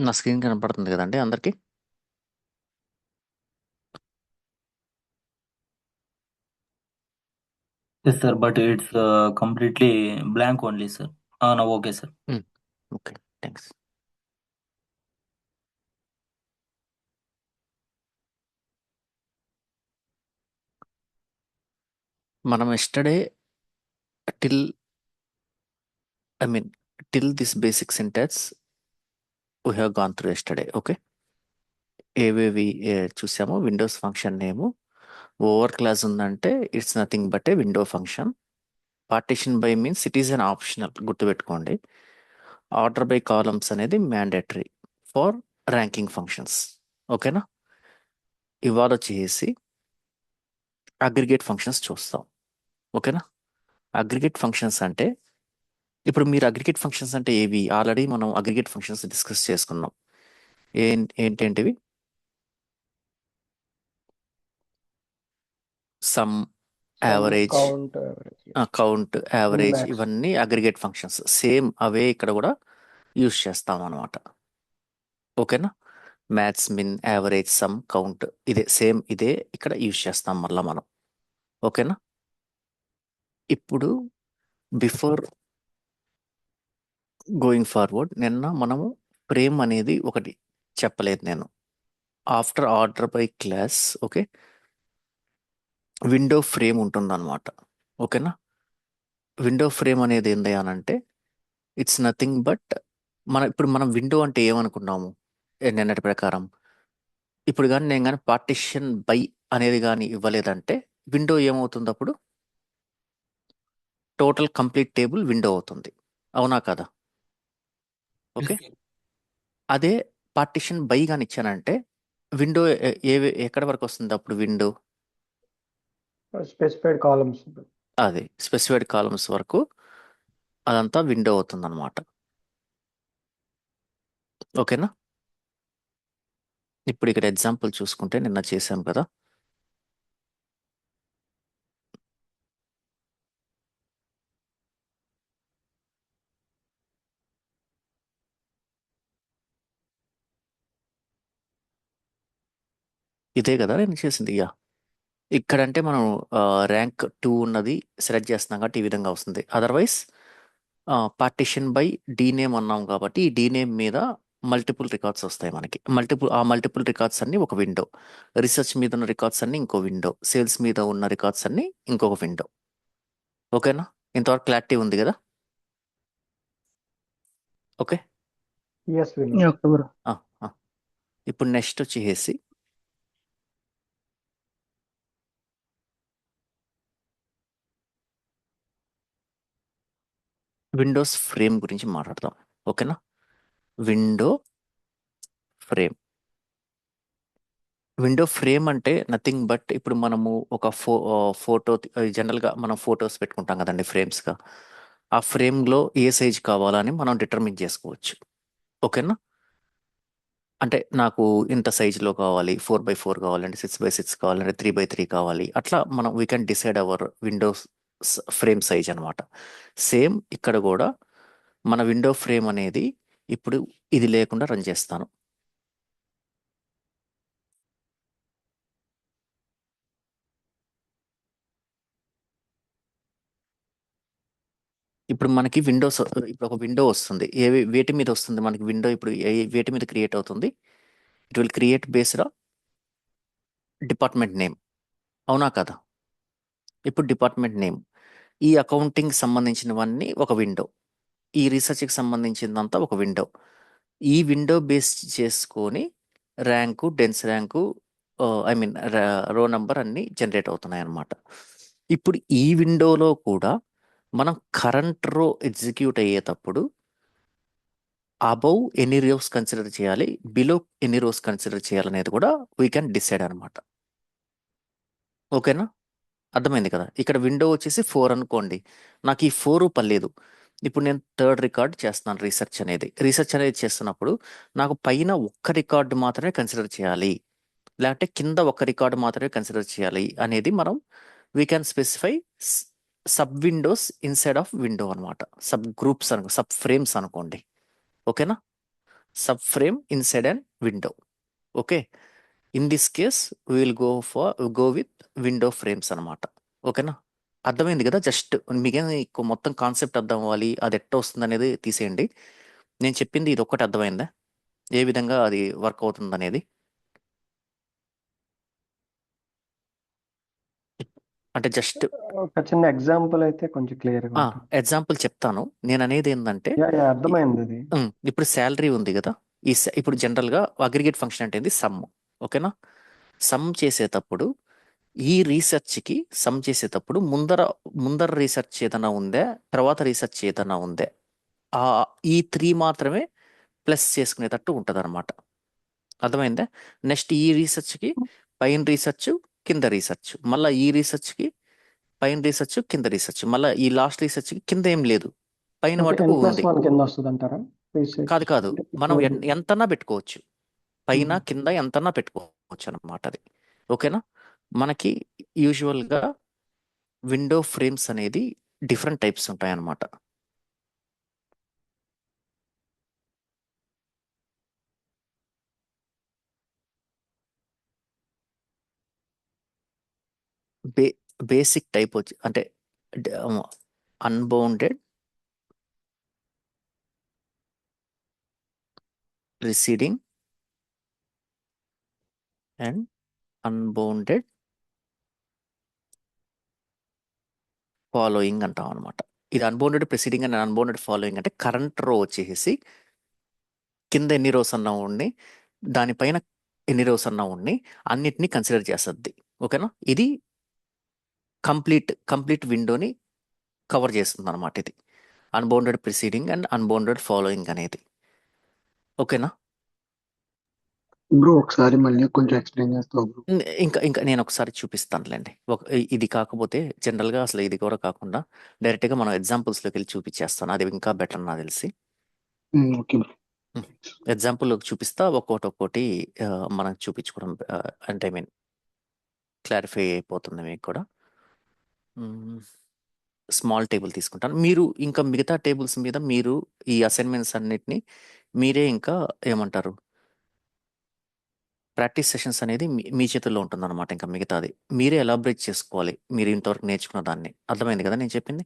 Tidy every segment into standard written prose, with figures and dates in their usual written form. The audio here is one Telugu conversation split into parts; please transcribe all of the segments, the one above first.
నా స్క్రీన్ కనపడుతుంది కదండి అందరికి. Yes, sir, but it's completely blank only, sir. No, okay, sir. Okay, thanks. మనం yesterday till I mean till this basic syntax we have gone through yesterday. Okay, ఏవేవి చూసామో windows function name over clause ఉందంటే it's nothing but a window function. Partition by means it is an optional, గుర్తుపెట్టుకోండి. ఆర్డర్ బై కాలమ్స్ అనేది మ్యాండేటరీ ఫర్ ర్యాంకింగ్ ఫంక్షన్స్. ఓకేనా, ఇవాళ వచ్చేసి అగ్రిగేట్ ఫంక్షన్స్ చూస్తాం. ఓకేనా, అగ్రిగేట్ ఫంక్షన్స్ అంటే ఇప్పుడు మీరు అగ్రిగేట్ ఫంక్షన్స్ అంటే ఏవి ఆల్రెడీ మనం అగ్రిగేట్ ఫంక్షన్స్ డిస్కస్ చేసుకున్నాం. ఏంటేంటివి? Sum, sum, average, count, average, count, min average, max. ఇవన్నీ అగ్రిగేట్ ఫంక్షన్స్. సేమ్ అవే ఇక్కడ కూడా యూజ్ చేస్తాం అనమాట. ఓకేనా, max, min, average, sum, count, ఇదే సేమ్, ఇదే ఇక్కడ యూజ్ చేస్తాం మళ్ళా మనం. ఓకేనా, ఇప్పుడు బిఫోర్ గోయింగ్ ఫార్వర్డ్, నిన్న మనము ఫ్రేమ్ అనేది ఒకటి చెప్పలేదు నేను. After order by class, okay, window frame ఉంటుందన్నమాట. ఓకేనా, విండో ఫ్రేమ్ అనేది ఏంది అని అంటే ఇట్స్ నథింగ్ బట్ ఇప్పుడు మనం విండో అంటే ఏమనుకున్నాము నిన్నటి ప్రకారం. ఇప్పుడు కానీ నేను కానీ పార్టిషన్ బై అనేది కానీ ఇవ్వలేదంటే విండో ఏమవుతుంది అప్పుడు? టోటల్ కంప్లీట్ టేబుల్ విండో అవుతుంది, అవునా కదా? Okay, Yes, sir. అదే పార్టిషన్ బై కానీ ఇచ్చానంటే విండో ఎక్కడ వరకు వస్తుంది అప్పుడు? Window Specified columns. అది స్పెసిఫైడ్ కాలమ్స్ వరకు అదంతా విండో అవుతుంది అనమాట. ఓకేనా, ఇప్పుడు ఇక్కడ ఎగ్జాంపుల్ చూసుకుంటే నిన్న చేసాం కదా. ఇదే కదా నేను చేసింది. యా, ఇక్కడంటే మనం ర్యాంక్ 2 ఉన్నది సెలెక్ట్ చేస్తున్నాం కాబట్టి ఈ విధంగా వస్తుంది. Otherwise partition by D name అన్నాం కాబట్టి ఈ డీ నేమ్ మీద మల్టిపుల్ రికార్డ్స్ వస్తాయి మనకి. మల్టిపుల్ రికార్డ్స్ అన్ని ఒక విండో, రీసెర్చ్ మీద ఉన్న రికార్డ్స్ అన్ని ఇంకో విండో, సేల్స్ మీద ఉన్న రికార్డ్స్ అన్ని ఇంకొక విండో. ఓకేనా, ఇంతవరకు క్లారిటీ ఉంది కదా? Okay, Yes, we know. Okay, bro. ఇప్పుడు నెక్స్ట్ వచ్చేసి విండోస్ ఫ్రేమ్ గురించి మాట్లాడదాం. ఓకేనా, విండో ఫ్రేమ్. విండో ఫ్రేమ్ అంటే నథింగ్ బట్ ఇప్పుడు మనము ఒక ఫోటో జనరల్గా మనం ఫొటోస్ పెట్టుకుంటాం కదండి ఫ్రేమ్స్గా. ఆ ఫ్రేమ్లో ఏ సైజ్ కావాలని మనం డిటర్మిన్ చేసుకోవచ్చు. ఓకేనా, అంటే నాకు ఇంత సైజులో కావాలి, 4x4 కావాలంటే, 6x6 కావాలంటే, 3x3 కావాలి, అట్లా మనం we can decide our Windows frame size అనమాట. సేమ్ ఇక్కడ కూడా మన విండో ఫ్రేమ్ అనేది ఇప్పుడు ఇది లేకుండా రన్ చేస్తాను. ఇప్పుడు మనకి విండోస్, ఇప్పుడు ఒక విండో వస్తుంది. వేటి మీద వస్తుంది మనకి విండో? ఇప్పుడు వేటి మీద క్రియేట్ అవుతుంది? It will create based department name, అవునా కదా? ఇప్పుడు డిపార్ట్మెంట్ నేమ్, ఈ అకౌంటింగ్ సంబంధించినవన్నీ ఒక విండో, ఈ రీసెర్చ్కి సంబంధించిందంతా ఒక విండో. ఈ విండో బేస్ చేసుకొని rank, dense rank, I mean రో నెంబర్ అన్నీ జనరేట్ అవుతున్నాయి అన్నమాట. ఇప్పుడు ఈ విండోలో కూడా మనం కరెంట్ రో ఎగ్జిక్యూట్ అయ్యేటప్పుడు అబౌవ్ ఎన్ని రోస్ కన్సిడర్ చేయాలి, బిలో ఎన్ని రోస్ కన్సిడర్ చేయాలనేది కూడా వీ క్యాన్ డిసైడ్ అనమాట. ఓకేనా, అర్థమైంది కదా? ఇక్కడ విండో వచ్చేసి 4 అనుకోండి, నాకు ఈ 4 పర్లేదు. ఇప్పుడు నేను థర్డ్ రికార్డ్ చేస్తున్నాను, రీసెర్చ్ అనేది చేస్తున్నప్పుడు నాకు పైన ఒక్క రికార్డు మాత్రమే కన్సిడర్ చేయాలి, లేకపోతే కింద ఒక్క రికార్డు మాత్రమే కన్సిడర్ చేయాలి అనేది మనం we can specify sub Windows inside of window అనమాట. సబ్ గ్రూప్స్ సబ్ ఫ్రేమ్స్ అనుకోండి. ఓకేనా, sub frame inside and window. Okay, in this case will go with window frames అనమాట. ఓకేనా, అర్థమైంది కదా? జస్ట్ మీకేం మొత్తం కాన్సెప్ట్ అర్థం అవ్వాలి, అది ఎట్ట వస్తుంది అనేది తీసేయండి. నేను చెప్పింది ఇది ఒక్కటి అర్థమైందా, ఏ విధంగా అది వర్క్ అవుతుంది అనేది? అంటే జస్ట్ ఒక చిన్న ఎగ్జాంపుల్ అయితే కొంచెం క్లియర్గా ఉంటుంది. ఎగ్జాంపుల్ చెప్తాను. నేను అనేది ఏంటంటే, అర్థమైంది అది. ఇప్పుడు శాలరీ ఉంది కదా, ఇప్పుడు జనరల్గా అగ్రిగేట్ ఫంక్షన్ అంటే ఏంది? సమ్. ఓకేనా, సమ్ చేసేటప్పుడు ఈ రీసెర్చ్కి సమ్ చేసేటప్పుడు ముందర రీసెర్చ్ ఏదైనా ఉందే, తర్వాత రీసెర్చ్ ఏదైనా ఉందే, ఆ ఈ 3 మాత్రమే ప్లస్ చేసుకునేటట్టు ఉంటుంది అనమాట. అర్థమైందా? నెక్స్ట్ ఈ రీసెర్చ్కి పైన రీసెర్చ్, కింద రీసెర్చ్, మళ్ళీ ఈ రీసెర్చ్కి పైన రీసెర్చ్, కింద రీసెర్చ్, మళ్ళీ ఈ లాస్ట్ రీసెర్చ్కి కింద ఏం లేదు, పైన అంటే మటుకు ఉంది. N+1 కింద వస్తుంది అంటారా రీసెర్చ్? కాదు, అంటే మనం ఇప్పుడు ఎంతన్నా పెట్టుకోవచ్చు, పైన కింద ఎంతన్నా పెట్టుకోవచ్చు అన్నమాట అది. ఓకేనా, మనకి యూజువల్గా విండో ఫ్రేమ్స్ అనేది డిఫరెంట్ టైప్స్ ఉంటాయన్నమాట. బే బేసిక్ టైప్ వచ్చి అంటే unbounded, receding and unbounded following అంటాం అనమాట. ఇది unbounded preceding and unbounded following అంటే కరెంట్ రో వచ్చేసి కింద ఎన్ని రోస్ అన్నా ఉండి, దానిపైన ఎన్ని రోస్ అన్నా ఉండి, అన్నిటినీ కన్సిడర్ చేస్తుంది. ఓకేనా, ఇది కంప్లీట్ విండోని కవర్ చేస్తుంది అనమాట. ఇది unbounded preceding and unbounded following అనేది. ఓకేనా, బ్రో ఒకసారి మళ్ళీ కొంచెం ఎక్స్ప్లెయిన్ చేస్తావు బ్రో? ఇంకా నేను ఒకసారి చూపిస్తానులేండి. ఇది కాకపోతే జనరల్గా అసలు ఇది కూడా కాకుండా డైరెక్ట్గా మనం ఎగ్జాంపుల్స్లోకి వెళ్ళి చూపించేస్తాను, అది ఇంకా బెటర్ నాకు తెలిసి. Okay bro. ఎగ్జాంపుల్ చూపిస్తా, ఒక్కోటి మనం చూపించుకోవడం అంటే ఐ మీన్ క్లారిఫై అయిపోతుంది మీకు కూడా. స్మాల్ టేబుల్ తీసుకుంటాను. మీరు ఇంకా మిగతా టేబుల్స్ మీద మీరు ఈ అసైన్మెంట్స్ అన్నిటిని మీరే ఇంకా ఏమంటారు, ప్రాక్టీస్ సెషన్స్ అనేది మీ చేతుల్లో ఉంటుందన్నమాట. ఇంకా మిగతాది మీరే ఎలాబరేట్ చేసుకోవాలి, మీరు ఇంతవరకు నేర్చుకున్న దాన్ని. అర్థమైంది కదా నేను చెప్పింది?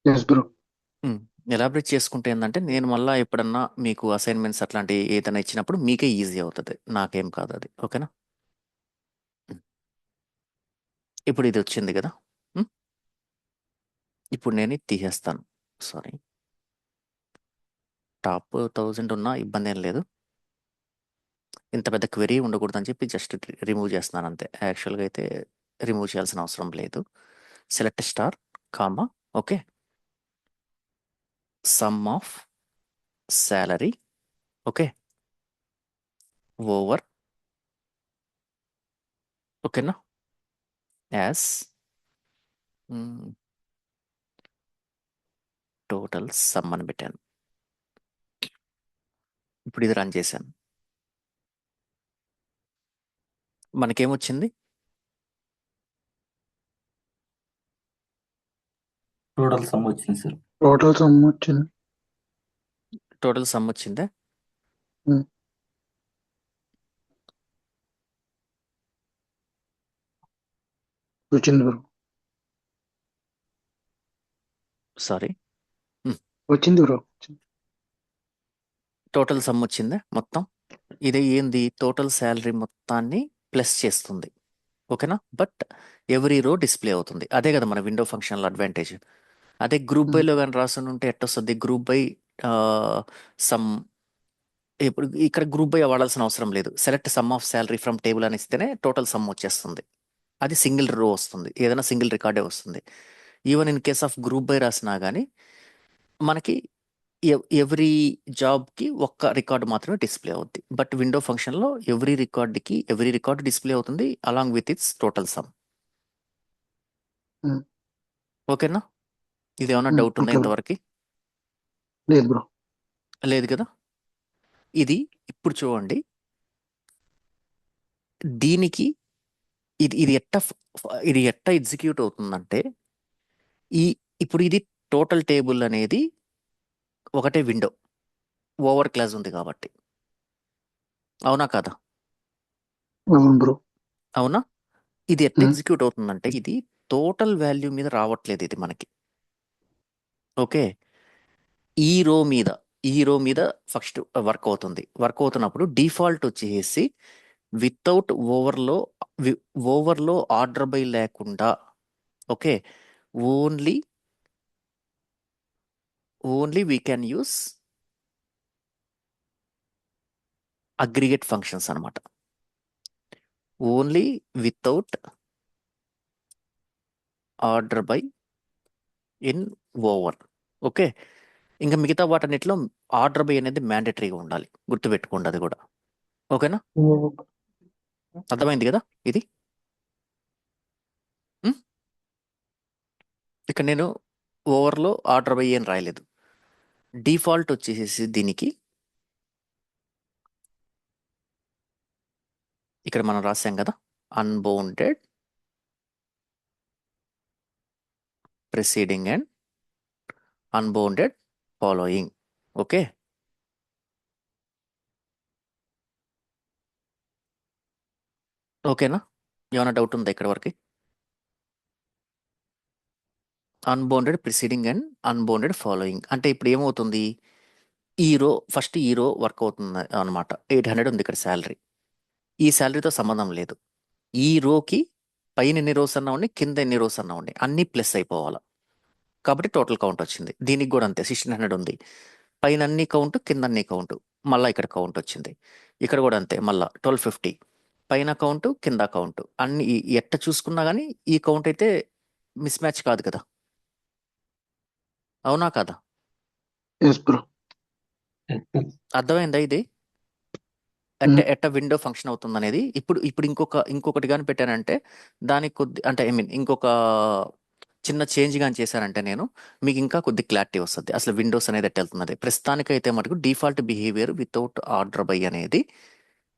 Yes bro. ఎలాబరేట్ చేసుకుంటే ఏంటంటే, నేను మళ్ళీ ఎప్పుడన్నా మీకు అసైన్మెంట్స్ అట్లాంటివి ఏదైనా ఇచ్చినప్పుడు మీకే ఈజీ అవుతుంది, నాకేం కాదు అది. ఓకేనా, ఇప్పుడు ఇది వచ్చింది కదా. ఇప్పుడు నేను ఇది తీసేస్తాను. సారీ, టాప్ 1000 ఉన్నా ఇబ్బంది ఏం లేదు. ఇంత పెద్ద క్వెరీ ఉండకూడదని చెప్పి జస్ట్ రిమూవ్ చేస్తున్నాను అంతే. యాక్చువల్గా అయితే రిమూవ్ చేయాల్సిన అవసరం లేదు. Select star comma, okay, some of salary, okay, over, ఓకేనా, యాజ్ టోటల్ సమ్ అని పెట్టాను. ఇప్పుడు ఇది రన్ చేశాను, మనకేమొచ్చింది? టోటల్ సమ్ వచ్చింది సార్. టోటల్ సమ్ వచ్చింది. టోటల్ సమ్ వచ్చిందా? వచ్చింది బ్రో. సారీ, వచ్చింది బ్రో. టోటల్ సమ్ వచ్చిందా మొత్తం? ఇది ఏంది, టోటల్ శాలరీ మొత్తాన్ని ప్లస్ చేస్తుంది. ఓకేనా, బట్ ఎవ్రీ రో డిస్ప్లే అవుతుంది. అదే కదా మన విండో ఫంక్షన్లో అడ్వాంటేజ్. అదే గ్రూప్ బైలో కానీ రాసుని ఉంటే ఎట్టొస్తుంది, గ్రూప్ బై సమ్. ఇప్పుడు ఇక్కడ గ్రూప్ బై వాడాల్సిన అవసరం లేదు. Select some of salary from table అని ఇస్తేనే టోటల్ సమ్ వచ్చేస్తుంది. అది సింగిల్ రో వస్తుంది, ఏదైనా సింగిల్ రికార్డే వస్తుంది. Even in case of group by రాసినా కానీ మనకి ఎవ్రీ జాబ్కి ఒక్క రికార్డు మాత్రమే డిస్ప్లే అవుద్ది. బట్ విండో ఫంక్షన్లో ఎవ్రీ రికార్డు డిస్ప్లే అవుతుంది along with its total some. ఓకేనా, ఇది ఏమైనా డౌట్ ఉందా ఓకే బ్రో. ఇంతవరకు? లేదు బ్రో. లేదు కదా. ఇది ఇప్పుడు చూడండి, దీనికి ఇది ఎట్ట ఎగ్జిక్యూట్ అవుతుందంటే, ఇప్పుడు ఇది టోటల్ టేబుల్ అనేది ఒకటే విండో ఓవర్ క్లాజ్ ఉంది కాబట్టి. అవునా కాదా? అవును బ్రో. అవునా? ఇది ఎట్లా ఎగ్జిక్యూట్ అవుతుందంటే ఇది టోటల్ వాల్యూ మీద రావట్లేదు ఇది మనకి. ఓకే, ఈ రో మీద ఫస్ట్ వర్క్ అవుతుంది. వర్క్ అవుతున్నప్పుడు డిఫాల్ట్ వచ్చేసి వితౌట్ ఓవర్లో ఆర్డర్ బై లేకుండా, okay, only we can use aggregate functions అనమాట. Only without order by in over. Okay, ఇంకా మిగతా వాటన్నిటిలో ఆర్డర్ బై అనేది మ్యాండేటరీగా ఉండాలి, గుర్తుపెట్టుకోండి అది కూడా. ఓకేనా? అర్థమైంది కదా ఇది? ఉం? ఇక్కడ నేను ఓవర్లో ఆర్డర్ బై అని రాయలేదు. డిఫాల్ట్ వచ్చేసేసి దీనికి ఇక్కడ మనం రాసాం కదా, unbounded preceding and unbounded following. Okay, ఓకేనా? ఏమైనా డౌట్ ఉందా ఇక్కడ వరకు? Unbounded preceding and unbounded following అంటే ఇప్పుడు ఏమవుతుంది, ఫస్ట్ ఈ రో వర్క్ అవుతుంది అనమాట. 800 ఉంది ఇక్కడ శాలరీ. ఈ శాలరీతో సంబంధం లేదు. ఈ రోకి పైన ఎన్ని రోస్ అన్నా ఉండి, కింద ఎన్ని రోస్ అన్నా ఉండి, అన్ని ప్లస్ అయిపోవాలి. కాబట్టి టోటల్ కౌంట్ వచ్చింది. దీనికి కూడా అంతే, 1600 ఉంది. పైన అన్ని కౌంట్, కింద అన్ని కౌంట్, మళ్ళీ ఇక్కడ కౌంట్ వచ్చింది. ఇక్కడ కూడా అంతే, మళ్ళీ 1250 పైన కౌంట్, కింద కౌంట్, అన్ని ఎట్ట చూసుకున్నా కానీ ఈ కౌంట్ అయితే మిస్ మ్యాచ్ కాదు కదా. అవునా కాదా? Yes bro. అర్థమైందా ఇది? ఎట్ట విండో ఫంక్షన్ అవుతుంది అనేది. ఇప్పుడు ఇంకొకటి కానీ పెట్టానంటే దానికి కొద్ది అంటే ఇంకొక చిన్న చేంజ్ కానీ చేశానంటే నేను మీకు ఇంకా కొద్ది క్లారిటీ వస్తుంది అసలు విండోస్ అనేది ఎట్ట వెళ్తున్నది. ప్రస్తుతానికైతే మటుకు default behaviour without order by అనేది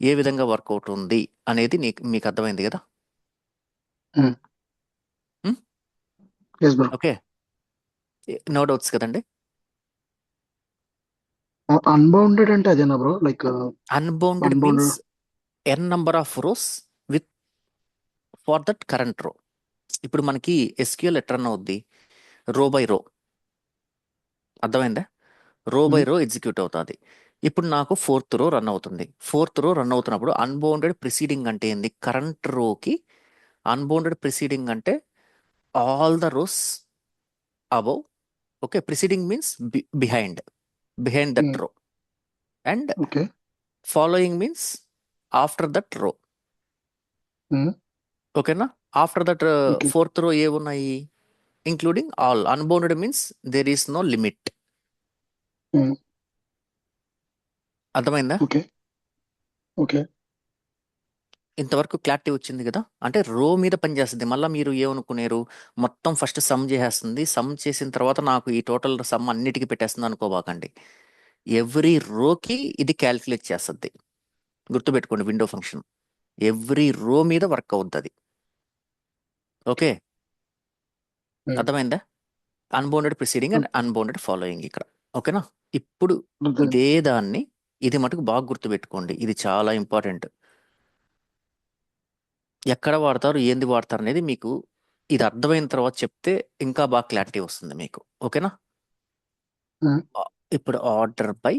ఏ విధంగా వర్కౌట్ ఉంది అనేది మీకు అర్థమైంది కదా. Yes bro. Okay, no doubts కదండి. అన్బౌండెడ్ అంటే అదేనా bro? Like unbounded means N number of rows with for that current row. ఇప్పుడు మనకి ఎస్క్యూఎల్ ఎట్ రన్ అవుద్ది, రో బై రో. అర్థమైందా? రో బై రో ఎగ్జిక్యూట్ అవుతుంది. ఇప్పుడు నాకు ఫోర్త్ రో రన్ అవుతుంది. ఫోర్త్ రో రన్ అవుతున్నప్పుడు అన్బౌండెడ్ ప్రిసీడింగ్ అంటే ఏంది, కరెంట్ రోకి అన్బౌండెడ్ ప్రిసీడింగ్ అంటే all the rows above. Okay, preceding means behind that row, and okay. Following means after that row. ఓకేనా? After that Okay. Fourth row ఏమున్నాయి, including all. Unbounded means there is no limit. అర్థమైందా? ఓకే. ఓకే. ఇంతవరకు క్లారిటీ వచ్చింది కదా. అంటే రో మీద పనిచేస్తుంది. మళ్ళీ మీరు ఏమనుకునేరు, మొత్తం ఫస్ట్ సమ్ చేసేస్తుంది, సమ్ చేసిన తర్వాత నాకు ఈ టోటల్ సమ్ అన్నిటికీ పెట్టేస్తుంది అనుకోబాకండి. ఎవ్రీ రోకి ఇది క్యాల్కులేట్ చేస్తుంది. గుర్తుపెట్టుకోండి, విండో ఫంక్షన్ ఎవ్రీ రో మీద వర్క్ అవుతుంది. ఓకే, అర్థమైందా? Unbounded preceding and unbounded following ఇక్కడ. ఓకేనా? ఇప్పుడు ఇదే దాన్ని ఇది మటుకు బాగా గుర్తుపెట్టుకోండి, ఇది చాలా ఇంపార్టెంట్. ఎక్కడ వాడతారు, ఏంది వాడతారు అనేది మీకు ఇది అర్థమైన తర్వాత చెప్తే ఇంకా బాగా క్లారిటీ వస్తుంది మీకు. ఓకేనా? ఇప్పుడు ఆర్డర్ బై,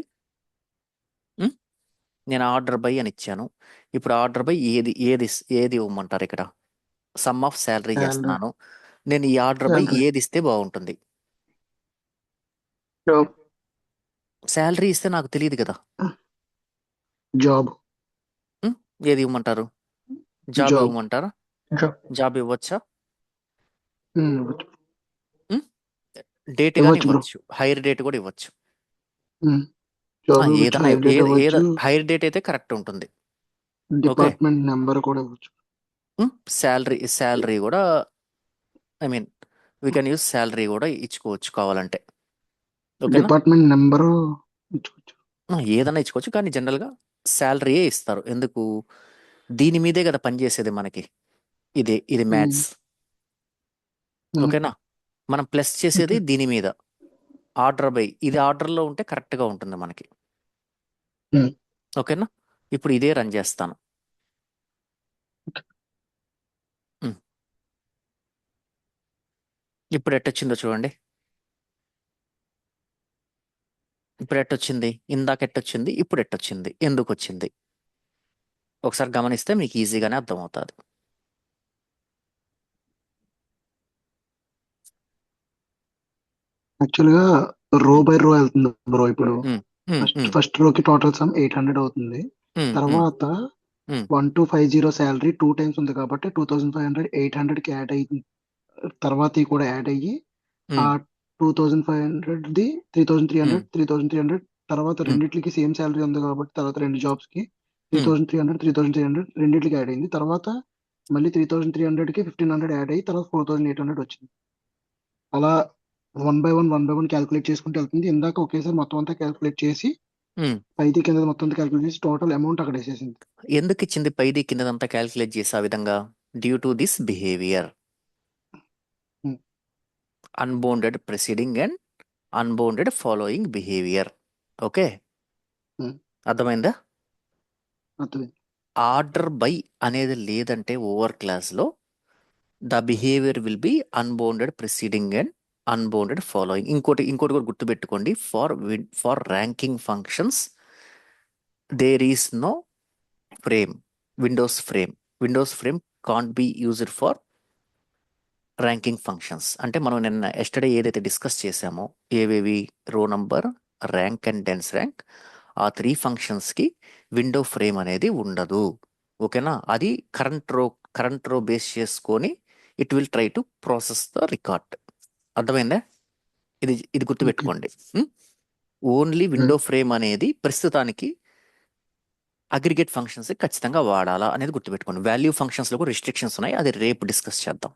నేను ఆర్డర్ బై అని ఇచ్చాను. ఇప్పుడు ఆర్డర్ బై ఏది ఇవ్వమంటారు ఇక్కడ? సమ్ ఆఫ్ శాలరీ చేస్తున్నాను. నేను ఈ ఆర్డర్ బై ఏది ఇస్తే బాగుంటుంది? శాలరీ ఇస్తే నాకు తెలియదు కదా. జాబ్. ఏది ఇవ్వమంటారు? జాబ్ ఇవ్వమంటారా? జాబ్ ఇవ్వచ్చా? డేట్ కానీ ఇవ్వచ్చు, హైర్ డేట్ కూడా ఇవ్వచ్చు. ఏదైనా హైర్ డేట్ అయితే కరెక్ట్ ఉంటుంది. డిపార్ట్మెంట్ నెంబర్ కూడా ఇవ్వచ్చు. శాలరీ కూడా వీ కెన్ యూస్ శాలరీ కూడా ఇచ్చుకోవచ్చు కావాలంటే. డిపార్ట్మెంట్ నెంబర్ ఇచ్చుకోవచ్చు, ఏదైనా ఇచ్చుకోవచ్చు, కానీ జనరల్గా శాలరీయే ఇస్తారు. ఎందుకు? దీని మీదే కదా పనిచేసేది మనకి. ఇది మ్యాథ్స్. ఓకేనా? మనం ప్లస్ చేసేది దీని మీద. ఆర్డర్ బై ఇది ఆర్డర్లో ఉంటే కరెక్ట్గా ఉంటుంది మనకి. Hmm. ఓకేనా? ఇప్పుడు ఇదే రన్ చేస్తాను. ఉమ్. ఇప్పుడు ఎట్టొచ్చిందో చూడండి. ఇప్పుడు ఎట్టొచ్చింది, ఇందాక ఎట్టొచ్చింది, ఇప్పుడు ఎట్టొచ్చింది, ఎందుకు వచ్చింది ఒకసారి గమనిస్తే మీకు ఈజీగానే అర్థమవుతుంది. యాక్చువల్ గా రో బై రో వెళ్తుంది బ్రో. ఇప్పుడు ఉమ్, ఉమ్, ఉమ్, ఫస్ట్ రోకి టోటల్ సమ్ 800 అవుతుంది. ఉమ్, ఉమ్, తర్వాత ఉమ్, 1250 శాలరీ 2 టైమ్స్ ఉంది కాబట్టి 2500 800 కి యాడ్ అయ్యి తర్వాత ఇవి కూడా యాడ్ అయ్యి ఆ ఉమ్, 2500 ది ఉమ్, 3300 తర్వాత ఉమ్, రెండిట్లకి సేమ్ శాలరీ ఉంది కాబట్టి తర్వాత రెండు జాబ్స్ కి ఉమ్. 3300 రెండిట్లకి యాడ్ అయింది. తర్వాత మళ్ళీ 3300 కి 1500 యాడ్ అయ్యి తర్వాత 4800 వచ్చింది. అలా వన్ బై వన్ క్యాలిక్యులేట్ చేసుకుంటూ వెళ్తుంది. ఇందాక ఒకేసారి మొత్తం అంతా క్యాలిక్యులేట్ చేసి ఉమ్. పైది కింద మొత్తం అంతా క్యాలిక్యులేట్ చేసి టోటల్ అమౌంట్ అక్కడ వేసేసింది. ఎందుకు ఇచ్చింది పైది కిందదంతా క్యాల్కులేట్ చేసే ఆ విధంగా? Due to this behaviour, Hmm. Unbounded preceding and unbounded following behaviour. Okay, Hmm. అర్థమైందా? అర్థమైంది. ఆర్డర్ బై అనేది లేదంటే ఓవర్ క్లాస్లో the behaviour will be unbounded preceding and unbounded following. ఇంకోటి కూడా గుర్తుపెట్టుకోండి, for ranking functions there is no frame, windows frame can't be used for ranking functions. అంటే మనం నిన్న ఎస్టర్డే ఏదైతే డిస్కస్ చేసామో ఏవేవి, row number, rank and dense rank, ఆ 3 ఫంక్షన్స్కి విండో ఫ్రేమ్ అనేది ఉండదు. ఓకేనా? అది కరెంట్ రో బేస్ చేసుకొని it will try to process the record. అర్థమైందా? ఇది ఓకే. గుర్తుపెట్టుకోండి. ఓన్లీ విండో ఫ్రేమ్ అనేది ప్రస్తుతానికి అగ్రిగేట్ ఫంక్షన్స్ ఖచ్చితంగా వాడాలా అనేది గుర్తుపెట్టుకోండి. వాల్యూ ఫంక్షన్స్లో కూడా రిస్ట్రిక్షన్స్ ఉన్నాయి, అది రేపు డిస్కస్ చేద్దాం.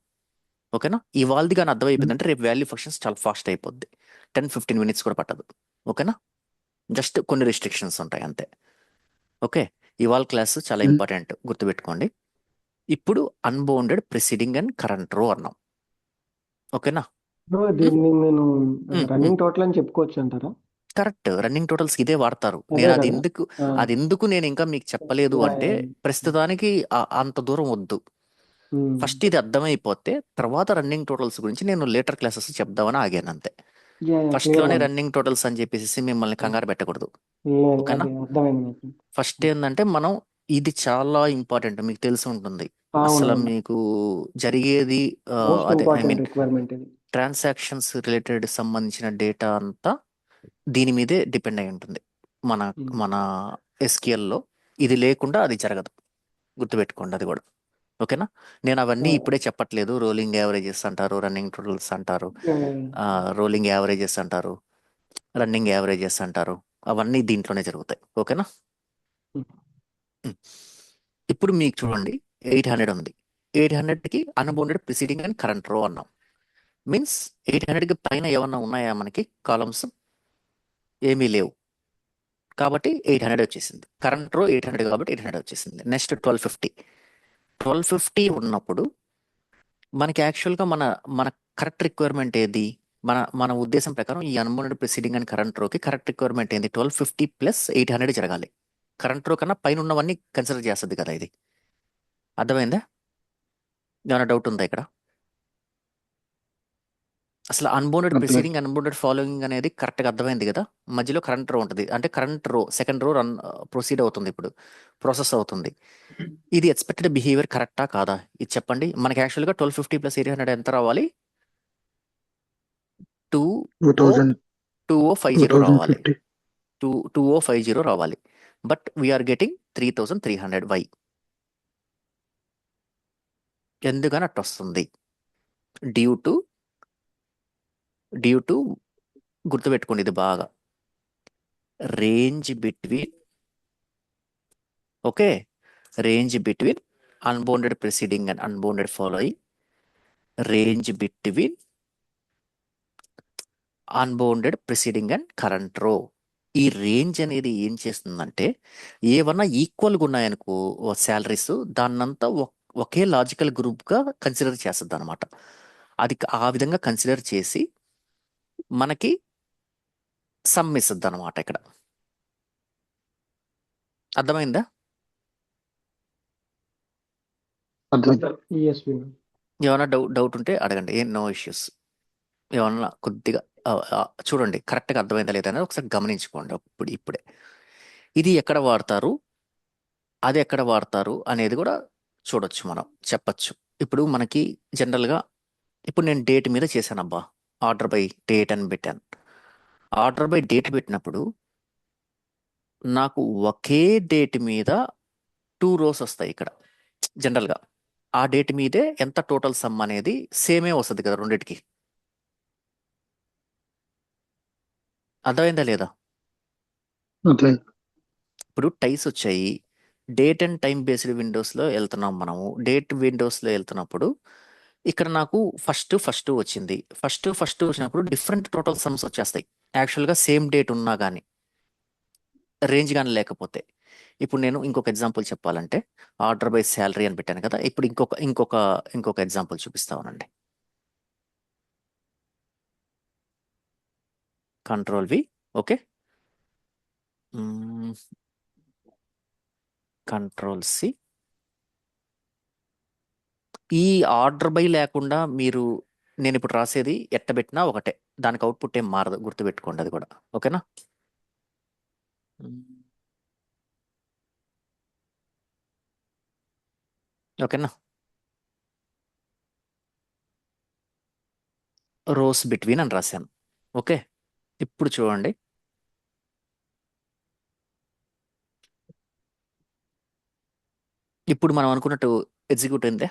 ఓకేనా? ఇవాళది కానీ అర్థమైపోయిందంటే రేపు వాల్యూ ఫంక్షన్స్ చాలా ఫాస్ట్ అయిపోద్ది, 10-15 మినిట్స్ కూడా పట్టదు. ఓకేనా? జస్ట్ కొన్ని రిస్ట్రిక్షన్స్ ఉంటాయి అంతే. ఓకే, ఇవాళ క్లాస్ చాలా Hmm. ఇంపార్టెంట్, గుర్తుపెట్టుకోండి. ఇప్పుడు అన్బౌండెడ్ ప్రిసీడింగ్ అండ్ కరెంట్ రో అన్నాం. ఓకేనా? బ్రో దీన్ని నేను ఉమ్, రన్నింగ్ టోటల్ అని చెప్పుకోవచ్చు అంటారా? కరెక్ట్, రన్నింగ్ టోటల్స్ ఇదే వాడతారు. అదే నేను అది కదా. ఎందుకు ఆ, అది ఎందుకు నేను ఇంకా మీకు చెప్పలేదు యా, అంటే, యా. ప్రస్తుతానికి అంత దూరం వద్దు. ఉమ్. ఫస్ట్ ఇది అర్థమైపోతే తర్వాత రన్నింగ్ టోటల్స్ గురించి నేను లేటర్ క్లాసెస్ చెప్దామని ఆగాను అంతే. యా, యా, ఫస్ట్ క్లియర్ లోనే ఉంది. రన్నింగ్ టోటల్స్ అని చెప్పేసి మిమ్మల్ని కంగారు పెట్టకూడదు. లేదు, ఓకేనా? అది అర్థమైంది నాకు. ఫస్ట్ ఏంటంటే మనం, ఇది చాలా ఇంపార్టెంట్, మీకు తెలిసి ఉంటుంది. అసలు అవునవును, మీకు జరిగేది మోస్ట్ అదే ఐ ఇంపార్టెంట్ మీన్ రిక్వైర్మెంట్ ఇది. ట్రాన్సాక్షన్స్ రిలేటెడ్ సంబంధించిన డేటా అంతా దీని మీదే డిపెండ్ అయి ఉంటుంది. మన ఉమ్. మన ఎస్క్యూఎల్లో ఇది లేకుండా అది జరగదు, గుర్తుపెట్టుకోండి అది కూడా. ఓకేనా? నేను అవన్నీ ఆ, ఇప్పుడే చెప్పట్లేదు. రోలింగ్ యావరేజెస్ అంటారు, రన్నింగ్ టోటల్స్ అంటారు, యా, రోలింగ్ యావరేజెస్ అంటారు, రన్నింగ్ యావరేజెస్ అంటారు, అవన్నీ దీంట్లోనే జరుగుతాయి. ఓకేనా? ఉమ్. ఉమ్. ఇప్పుడు మీకు చూడండి 800 ఉంది. 800కి అన్బౌండెడ్ ప్రిసీడింగ్ అండ్ కరెంట్ రో అన్నాం. మీన్స్ 800కి పైన ఏమన్నా ఉన్నాయా మనకి కాలమ్స్? ఏమీ లేవు కాబట్టి 800 వచ్చేసింది. కరెంట్ రో 800 కాబట్టి 800 వచ్చేసింది. నెక్స్ట్ 1250 ఉన్నప్పుడు మనకి యాక్చువల్గా మన మన కరెక్ట్ రిక్వైర్మెంట్ ఏది? మన ఉద్దేశం ప్రకారం ఈ అన్బౌండెడ్ ప్రిసీడింగ్ అండ్ కరెంట్ రోకి కరెక్ట్ రిక్వైర్మెంట్ ఏంది? 1250 ప్లస్ 800 జరగాలి. కరెంట్ రో కన్నా పైన ఉన్నవన్నీ కన్సిడర్ చేస్తుంది కదా ఇది. అర్థమైందా? ఏమైనా డౌట్ ఉందా ఇక్కడ? అసలు అన్బౌండెడ్ అర్థమైంది. ప్రిసీడింగ్ అన్బౌండెడ్ ఫాలోయింగ్ అనేది కరెక్ట్గా అర్థమైంది కదా. మధ్యలో కరెంట్ రో ఉంటుంది, అంటే కరెంట్ రో సెకండ్ రో ప్రొసీడ్ అవుతుంది, ఇప్పుడు ప్రాసెస్ అవుతుంది. ఇది ఎక్స్పెక్టెడ్ బిహేవియర్ కరెక్టా కాదా ఇది చెప్పండి. మనకి యాక్చువల్గా 1250 ప్లస్ 800 ఎంత రావాలి? 2000 2050 రావాలి. 2050 2050 రావాలి. But we are getting 3300. వై? ఎందుకని అట్టు వస్తుంది? డ్యూ టు గుర్తుపెట్టుకోండి ఇది బాగా, range between, okay, range between unbounded preceding and unbounded following, range between unbounded preceding and current row. ఈ రేంజ్ అనేది ఏం చేస్తుందంటే, ఏమన్నా ఈక్వల్గా ఉన్నాయనుకో శాలరీస్, దాన్నంతా ఒకే లాజికల్ గ్రూప్గా కన్సిడర్ చేస్తుంది అనమాట. అది ఆ విధంగా కన్సిడర్ చేసి మనకి సమ్ ఇస్తుంది అనమాట ఇక్కడ. అర్థమైందా? అర్థమైంది. ఎస్ వినోద్. ఏమైనా డౌట్ ఉంటే అడగండి, ఏం నో ఇష్యూస్. ఏమన్నా కొద్దిగా చూడండి కరెక్ట్గా అర్థమైందా లేదా అనేది ఒకసారి గమనించుకోండి ఇప్పుడే. ఇది ఎక్కడ వాడతారు, అది ఎక్కడ వాడతారు అనేది కూడా చూడొచ్చు, మనం చెప్పచ్చు. ఇప్పుడు మనకి జనరల్గా ఇప్పుడు నేను డేట్ మీద చేశాను అబ్బా, ఆర్డర్ బై డేట్ అని పెట్టాను. ఆర్డర్ బై డేట్ పెట్టినప్పుడు నాకు ఒకే డేట్ మీద 2 rows వస్తాయి ఇక్కడ జనరల్గా. ఆ డేట్ మీదే ఎంత టోటల్ సమ్ అనేది సేమే వస్తుంది కదా రెండిటికి. అర్థమైందా లేదా? అర్థమైంది. ఇప్పుడు టైస్ వచ్చాయి, డేట్ అండ్ టైం బేస్డ్ విండోస్లో వెళ్తున్నాం మనము. డేట్ విండోస్లో వెళ్తున్నప్పుడు ఇక్కడ నాకు ఫస్ట్ వచ్చింది. ఫస్ట్ వచ్చినప్పుడు డిఫరెంట్ టోటల్ సమ్స్ వచ్చేస్తాయి యాక్చువల్గా సేమ్ డేట్ ఉన్నా కానీ, రేంజ్ కానీ లేకపోతే. ఇప్పుడు నేను ఇంకొక ఎగ్జాంపుల్ చెప్పాలంటే ఆర్డర్ బై శాలరీ అని పెట్టాను కదా. ఇప్పుడు ఇంకొక ఎగ్జాంపుల్ చూపిస్తామనండి. Control V, okay, control C. ఈ ఆర్డర్ బై లేకుండా నేను ఇప్పుడు రాసేది ఎట్టబెట్టినా ఒకటే, దానికి అవుట్పుట్ ఏం మారదు, గుర్తుపెట్టుకోండి అది కూడా. ఓకేనా? ఓకేనా? రోస్ బిట్వీన్ అని రాశాను. ఓకే, ఇప్పుడు చూడండి. ఇప్పుడు మనం అనుకున్నట్టు ఎగ్జిక్యూట్ అయిందే.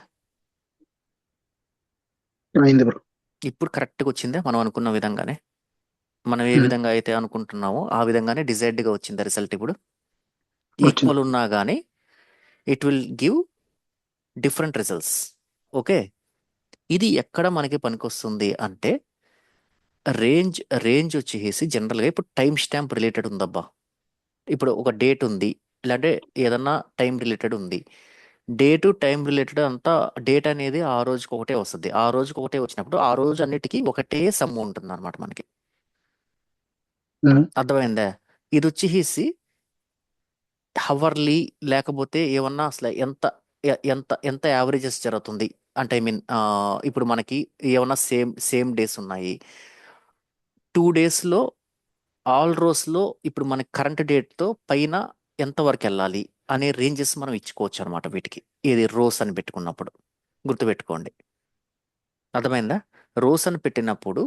అయింది బ్రో. ఇప్పుడు కరెక్ట్గా వచ్చిందే మనం అనుకున్న విధంగానే. మనం ఏ Hmm. విధంగా అయితే అనుకుంటున్నామో ఆ విధంగానే డిజైర్డ్గా వచ్చింది రిజల్ట్. ఇప్పుడు వచ్చింది. ఈక్వల్ ఉన్నా కానీ it will give different results. Okay, ఇది ఎక్కడ మనకి పనికొస్తుంది అంటే రేంజ్ వచ్చేసి జనరల్గా ఇప్పుడు టైం స్టాంప్ రిలేటెడ్ ఉందబ్బా. ఇప్పుడు ఒక డేట్ ఉంది, ఇలాంటి ఏదన్నా టైం రిలేటెడ్ ఉంది. డేటు టైం రిలేటెడ్ అంతా డేట్ అనేది ఆ రోజుకి ఒకటే వస్తుంది. ఆ రోజుకి ఒకటే వచ్చినప్పుడు ఆ రోజు అన్నిటికీ ఒకటే సమ్ ఉంటుంది అనమాట మనకి. Hmm. అర్థమైందా? ఇది వచ్చేసి హవర్లీ లేకపోతే ఏమన్నా అసలు ఎంత ఎంత ఎంత యావరేజెస్ జరుగుతుంది అంటే, ఐ మీన్ ఇప్పుడు మనకి ఏమన్నా సేమ్ డేస్ ఉన్నాయి 2 daysలో, ఆల్ రోస్లో ఇప్పుడు మనకి కరెంట్ డేట్తో పైన ఎంత వరకు వెళ్ళాలి అనే రేంజెస్ మనం ఇచ్చుకోవచ్చు అనమాట వీటికి. ఇది రోస్ అని పెట్టుకున్నప్పుడు గుర్తుపెట్టుకోండి. అర్థమైందా? రోస్ అని పెట్టినప్పుడు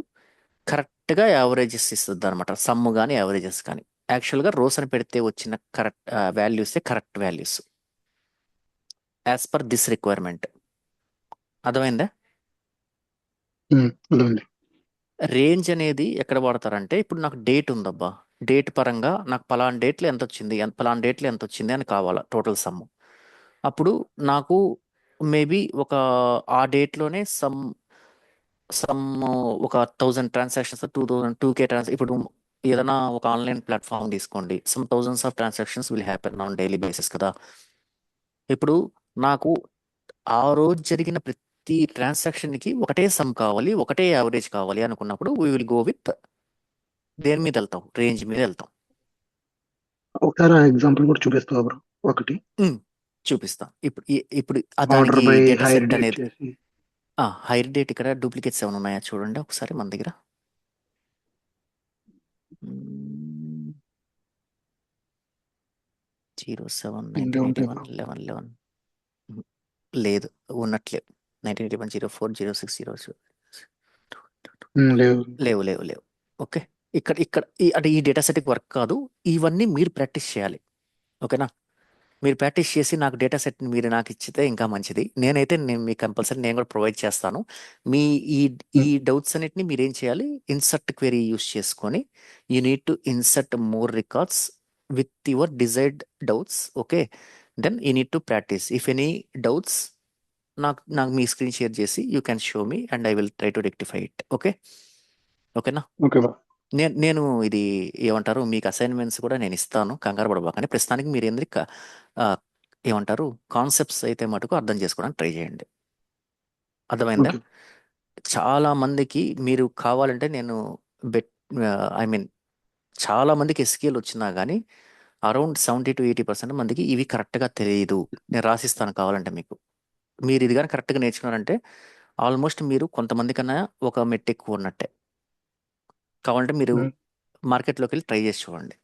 కరెక్ట్గా యావరేజెస్ ఇస్తుంది అనమాట, సమ్ కానీ యావరేజెస్ కానీ. యాక్చువల్గా రోస్ అని పెడితే వచ్చిన కరెక్ట్ వాల్యూసే correct values as per this requirement. అర్థమైందా? అర్థమైంది. రేంజ్ అనేది ఎక్కడ వాడతారంటే ఇప్పుడు నాకు డేట్ ఉందబ్బా, డేట్ పరంగా నాకు పలానా డేట్లో ఎంత వచ్చింది, పలానా డేట్లో ఎంత వచ్చింది అని కావాలా టోటల్ సమ్. అప్పుడు నాకు మేబీ ఆ డేట్లోనే సమ్ ఒక 1000 ట్రాన్సాక్షన్స్, 2K ఇప్పుడు ఏదైనా ఒక ఆన్లైన్ ప్లాట్ఫామ్ తీసుకోండి, some thousands of transactions will happen on daily basis కదా. ఇప్పుడు నాకు ఆ రోజు జరిగిన ప్రతి ట్రాన్సాక్షన్కి ఒకటే సమ్ కావాలి, ఒకటే యావరేజ్ కావాలి అనుకున్నప్పుడు వీ విల్ గో విత్ దేని మీద వెళ్తాం, రేంజ్ మీద వెళ్తాం. ఒకసారి ఆ ఎగ్జాంపుల్ కూడా చూపిస్తావా బ్రో? ఒకటి చూపిస్తా. ఇప్పుడు ఆర్డర్ దానికి by data hire set date అనేది చేసి హైర్ డేట్ ఇక్కడ డూప్లికేట్స్ ఏమైనా ఉన్నాయా చూడండి ఒకసారి మన దగ్గర. 07/1981/11 లేదు, ఉన్నట్లేవు. 1981/04/06 లేవు. లేవు. ఓకే, అంటే ఈ డేటా సెట్కి వర్క్ కాదు. ఇవన్నీ మీరు ప్రాక్టీస్ చేయాలి. ఓకేనా? మీరు ప్రాక్టీస్ చేసి నాకు డేటా సెట్ని మీరు నాకు ఇచ్చితే ఇంకా మంచిది. నేను మీకు కంపల్సరీ నేను కూడా ప్రొవైడ్ చేస్తాను. మీ ఈ డౌట్స్ అన్నిటిని మీరు ఏం చేయాలి, ఇన్సర్ట్ క్వెరీ యూస్ చేసుకొని you need to insert more records with your desired doubts. Okay, then you need to practice. If any doubts నాకు మీ స్క్రీన్ షేర్ చేసి you can show me and I will try to rectify it. ఓకేనా? Okay bro. నేను ఇది ఏమంటారు, మీకు అసైన్మెంట్స్ కూడా నేను ఇస్తాను, కంగారు పడబాకండి. ప్రస్తుతానికి మీరు ఏమంటారు కాన్సెప్ట్స్ అయితే మటుకు అర్థం చేసుకోవడానికి ట్రై చేయండి. అర్థమైందా? ఓకే. చాలా మందికి మీరు కావాలంటే నేను ఐ మీన్ చాలా మందికి ఎస్కేల్ వచ్చినా కానీ అరౌండ్ 70 to 80% మందికి ఇవి కరెక్ట్గా తెలియదు. నేను రాసిస్తాను కావాలంటే మీకు. మీరు ఇది కానీ కరెక్ట్గా నేర్చుకున్నారంటే ఆల్మోస్ట్ మీరు కొంతమంది కన్నా ఒక మెట్టు ఎక్కువ ఉన్నట్టే. కావాలంటే మీరు ఉమ్, మార్కెట్లోకి వెళ్ళి ట్రై చేసి చూడండి.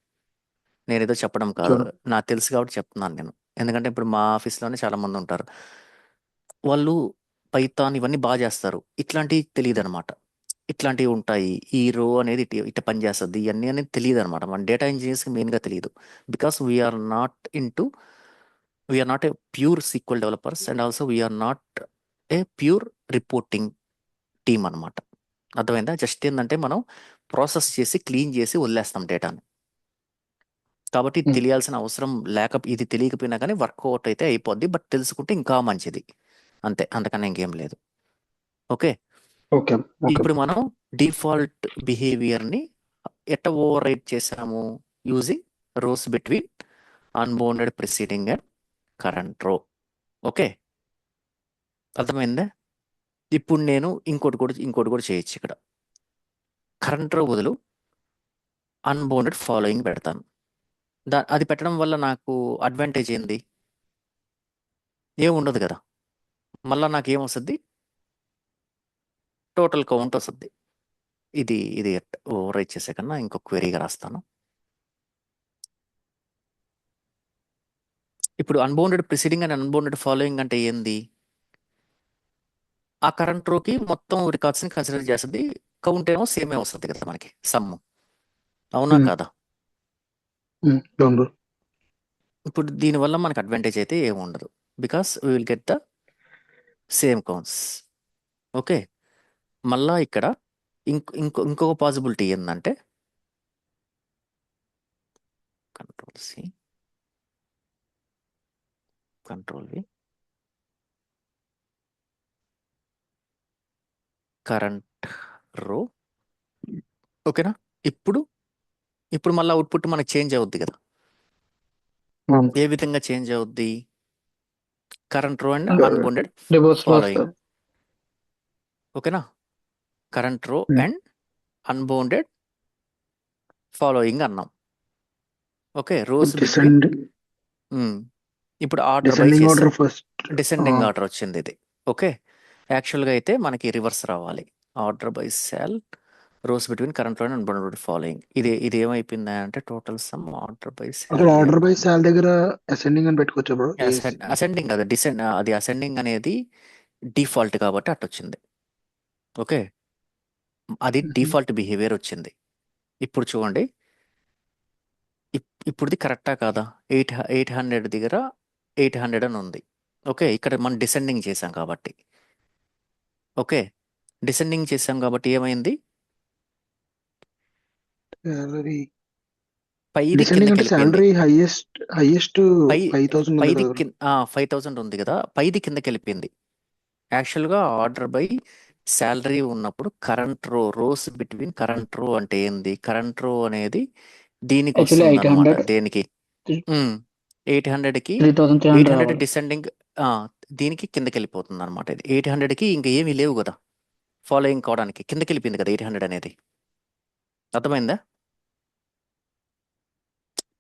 నేను ఏదో చెప్పడం కాదు, చూడు. నాకు తెలుసు కాబట్టి చెప్తున్నాను నేను. ఎందుకంటే ఇప్పుడు మా ఆఫీస్లోనే చాలా మంది ఉంటారు, వాళ్ళు పైథాన్ ఇవన్నీ బాగా చేస్తారు, ఇట్లాంటివి తెలియదు అనమాట. ఇట్లాంటివి ఉంటాయి, ఈ రో అనేది ఇట్ట పని చేస్తుంది, ఇవన్నీ అనేది తెలియదు అనమాట. మన డేటా ఇంజనీర్స్కి మెయిన్గా తెలియదు. Because we are not a pure SQL developers and also we are not a pure reporting team అనమాట. అర్థమైందా? జస్ట్ ఏంటంటే మనం ప్రాసెస్ చేసి క్లీన్ చేసి వదిలేస్తాం డేటాని. కాబట్టి ఇది ఉమ్, తెలియాల్సిన అవసరం ఇది తెలియకపోయినా కానీ వర్కౌట్ అయితే అయిపోద్ది, బట్ తెలుసుకుంటే ఇంకా మంచిది. అంతే, అంతకన్నా ఇంకేం లేదు. ఓకే, ఓకే ఓకే ఇప్పుడు మనం డిఫాల్ట్ బిహేవియర్ని ఎట్ట ఓవర్ రైట్ చేసాము? Using rows between unbounded preceding and current row. Okay, అర్థమైందా? ఇప్పుడు నేను ఇంకోటి కూడా చేయొచ్చు. ఇక్కడ కరెంట్ రో బదులు అన్బౌండెడ్ ఫాలోయింగ్ పెడతాను. అది పెట్టడం వల్ల నాకు అడ్వాంటేజ్ ఏంది? ఏం ఉండదు కదా. మళ్ళీ నాకు ఏమొస్తుంది? టోటల్ కౌంట్ వస్తుంది. ఇది ఓవర్ రైట్ చేసే కన్నా ఇంకో క్వెరీగా రాస్తాను. ఇప్పుడు unbounded preceding and unbounded following అంటే ఏంది? ఆ కరెంట్ రోకి మొత్తం రికార్డ్స్ని కన్సిడర్ చేస్తుంది, కౌంట్ ఏమో సేమే వస్తుంది కదా మనకి, సమ్. అవునా ఉమ్, కాదా? అవును. ఇప్పుడు దీనివల్ల మనకు అడ్వాంటేజ్ అయితే ఏమి ఉండదు, because we will get the same counts. Okay, మళ్ళా ఇక్కడ ఇంకొక పాసిబిలిటీ ఏంటంటే control C, control V, current row. ఓకేనా? ఇప్పుడు మళ్ళీ అవుట్పుట్ మనకి చేంజ్ అవుద్ది కదా. అవును. ఏ విధంగా చేంజ్ అవుద్ది? Current row and unbounded reverse లో ఫాలోయింగ్. వస్తుంది. ఓకేనా? Current row um, and unbounded following అన్నాం. Okay, rows between. ఇప్పుడు ఆర్డర్ బై డిసెండింగ్ చేసాం, ఆర్డర్ ఫస్ట్. డిసెండింగ్ ఆర్డర్ వచ్చింది ఇది. ఓకే, యాక్చువల్గా అయితే మనకి రివర్స్ రావాలి. Order by cell, rows between current row and unbounded following. ఇది ఏమైపోయింది అంటే టోటల్ సమ్ ఆర్డర్ బై అక్కడ శాలరీ ఆర్డర్ బై అన్నాం. సాల్ దగ్గర అసెండింగ్ అని పెట్టుకోవచ్చు బ్రో. అసెండింగ్ కదా, అది అసెండింగ్ అనేది డిఫాల్ట్ కాబట్టి అట్టొచ్చింది. ఓకే, అది డిఫాల్ట్ బిహేవియర్ వచ్చింది. ఇప్పుడు చూడండి, ఇప్పుడుది కరెక్టా కాదా? 800 దగ్గర 800 అని ఉంది. ఓకే, ఇక్కడ మనం డిసెండింగ్ చేసాం కాబట్టి. ఓకే, డిసెండింగ్ చేసాం కాబట్టి ఏమైంది? సాలరీ పైది డిసెండింగ్ కిందకి అంటే వెళ్ళిపోయింది. సాలరీ హైయెస్ట్ పై 5,000 ఉంది పైది కదా బ్రో. 5000 ఉంది కదా, పైది కిందకి వెళ్ళిపోయింది. యాక్చువల్గా ఆర్డర్ బై శాలరీ ఉన్నప్పుడు రోస్ బిట్వీన్ కరెంట్ రో అంటే ఏంది? కరెంట్ రో అనేది దీనికి యాక్చువల్లీ వస్తుంది అనమాట. 800 దేనికి? 800కి 3300 800 రావాలి. డిసెండింగ్, దీనికి కిందకి వెళ్ళిపోతుంది అనమాట. ఇది 800కి ఇంకా ఏమీ లేవు కదా ఫాలోయింగ్ కావడానికి, కిందకి వెళ్ళిపోయింది కదా 800 అనేది. అర్థమైందా?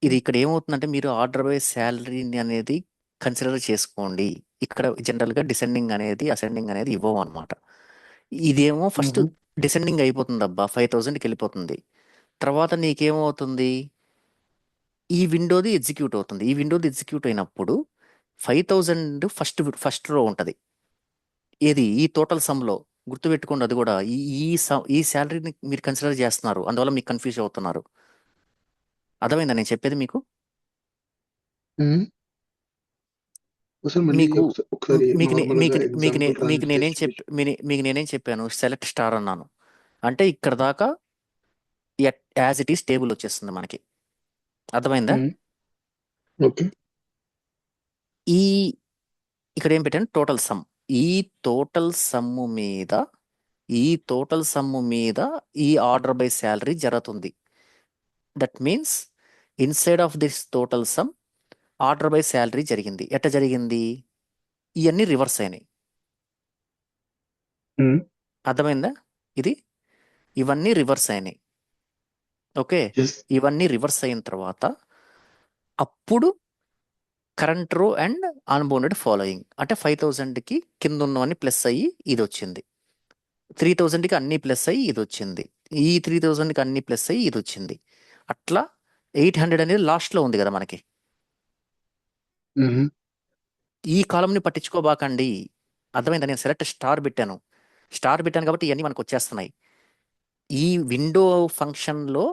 ఇది ఇక్కడ ఏమవుతుందంటే మీరు ఆర్డర్ బై శాలరీ అనేది కన్సిడర్ చేసుకోండి. ఇక్కడ జనరల్గా డిసెండింగ్ అనేది అసెండింగ్ అనేది ఇవ్వవు అనమాట. ఇదేమో ఫస్ట్ మ్మ్. డిసెండింగ్ అయిపోతుంది అబ్బా, 5000కి వెళ్ళిపోతుంది. తర్వాత నీకేమవుతుంది? ఈ విండోది ఎగ్జిక్యూట్ అవుతుంది. ఈ విండోది ఎగ్జిక్యూట్ అయినప్పుడు 5000 ఫస్ట్ రో ఉంటుంది. ఏది? ఈ టోటల్ సమ్లో. గుర్తుపెట్టుకోండి, అది కూడా ఈ శాలరీని మీరు కన్సిడర్ చేస్తున్నారు, అందువల్ల మీకు కన్ఫ్యూజ్ అవుతున్నారు. అర్థమైందా నేను చెప్పేది మీకు? మ్మ్. ఒకసారి మళ్ళీ మీకు ఒకసారి మీకు నే- నార్మల్ గా మీకు నే- మీకు ఎగ్జాంపుల్ నే- మీకు రాసి నేనేం చేసి చెప్ మీకు నేనేం చెప్పాను? సెలెక్ట్ స్టార్ అన్నాను అంటే ఇక్కడ దాకా యాజ్ ఇట్ ఈస్ టేబుల్ వచ్చేస్తుంది మనకి. అర్థమైందా? ఓకే. ఈ ఇక్కడ ఏం పెట్టాను? Total some. ఈ టోటల్ సమ్ము మీద ఈ ఆర్డర్ బై శాలరీ జరుగుతుంది. That means inside of this total sum order by salary జరిగింది. ఎట్ట జరిగింది? ఇవన్నీ రివర్స్ అయినాయి. మ్మ్. అర్థమైందా? ఇవన్నీ రివర్స్ అయినాయి. Okay, yes. ఇవన్నీ రివర్స్ అయిన తర్వాత అప్పుడు current row and unbounded following అంటే 5,000కి కింద ఉన్నవన్నీ ప్లస్ అయ్యి ఇది వచ్చింది, 3,000కి అన్ని ప్లస్ అయ్యి ఇది వచ్చింది, ఈ 3,000కి అన్ని ప్లస్ అయ్యి ఇది వచ్చింది. అట్లా 800 అనేది లాస్ట్లో ఉంది కదా మనకి. మ్మ్. ఈ కాలంని పట్టించుకోబాకండి, అర్థమైందా? నేను సెలెక్ట్ స్టార్ పెట్టాను కాబట్టి ఇవన్నీ మనకు వచ్చేస్తున్నాయి. ఈ విండో ఫంక్షన్లో